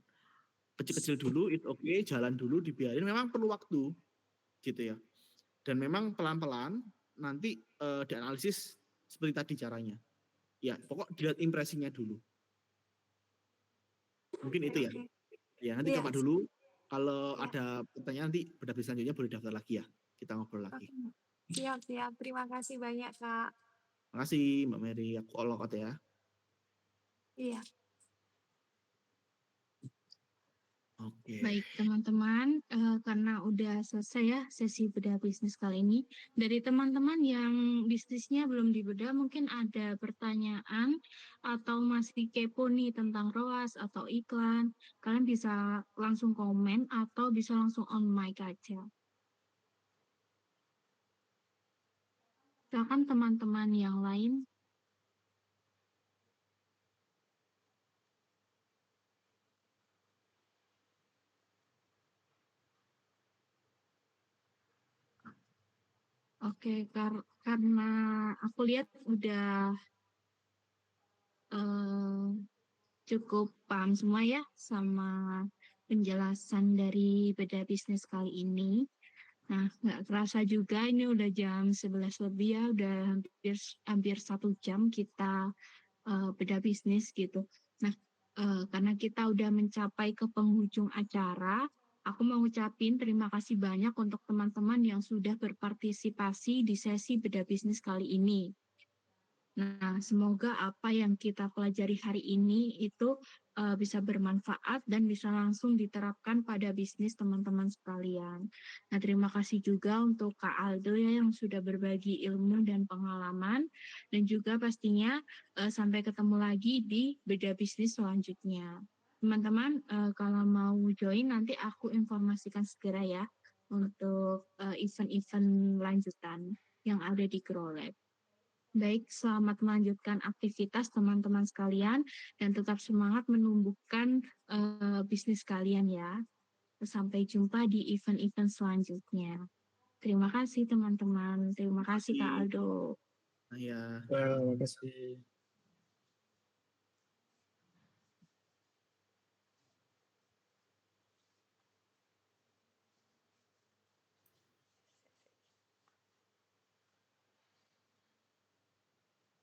Kecil-kecil dulu, it's okay, jalan dulu, dibiarin. Memang perlu waktu gitu ya. Dan memang pelan-pelan nanti dianalisis seperti tadi caranya. Ya, pokok dilihat impresinya dulu. Mungkin Oke, itu ya. oke. Ya, nanti Iya, Kakak dulu. Kalau iya. ada pertanyaan nanti pada selanjutnya boleh daftar lagi ya. Kita ngobrol lagi. Oke. Siap, siap. Terima kasih banyak, Kak. Makasih Mbak Mary. Aku all out ya. Iya. Oke. Baik teman-teman, karena udah selesai ya sesi bedah bisnis kali ini. Dari teman-teman yang bisnisnya belum dibedah, mungkin ada pertanyaan atau masih kepo nih tentang ROAS atau iklan. Kalian bisa langsung komen atau bisa langsung on mic aja. Silakan teman-teman yang lain. Oke, karena aku lihat udah cukup paham semua ya sama penjelasan dari beda bisnis kali ini. Nah, nggak kerasa juga ini udah jam 11 lebih ya, udah hampir 1 jam kita beda bisnis gitu. Nah, karena kita udah mencapai ke penghujung acara, aku mau ngucapin terima kasih banyak untuk teman-teman yang sudah berpartisipasi di sesi beda bisnis kali ini. Nah, semoga apa yang kita pelajari hari ini itu bisa bermanfaat dan bisa langsung diterapkan pada bisnis teman-teman sekalian. Nah, terima kasih juga untuk Kak Aldo ya yang sudah berbagi ilmu dan pengalaman, dan juga pastinya sampai ketemu lagi di beda bisnis selanjutnya. Teman-teman, kalau mau join nanti aku informasikan segera ya untuk event-event lanjutan yang ada di GrowLab. Baik, selamat melanjutkan aktivitas teman-teman sekalian dan tetap semangat menumbuhkan bisnis kalian ya. Sampai jumpa di event-event selanjutnya. Terima kasih teman-teman. Terima kasih Kak Aldo. Ya. Terima kasih.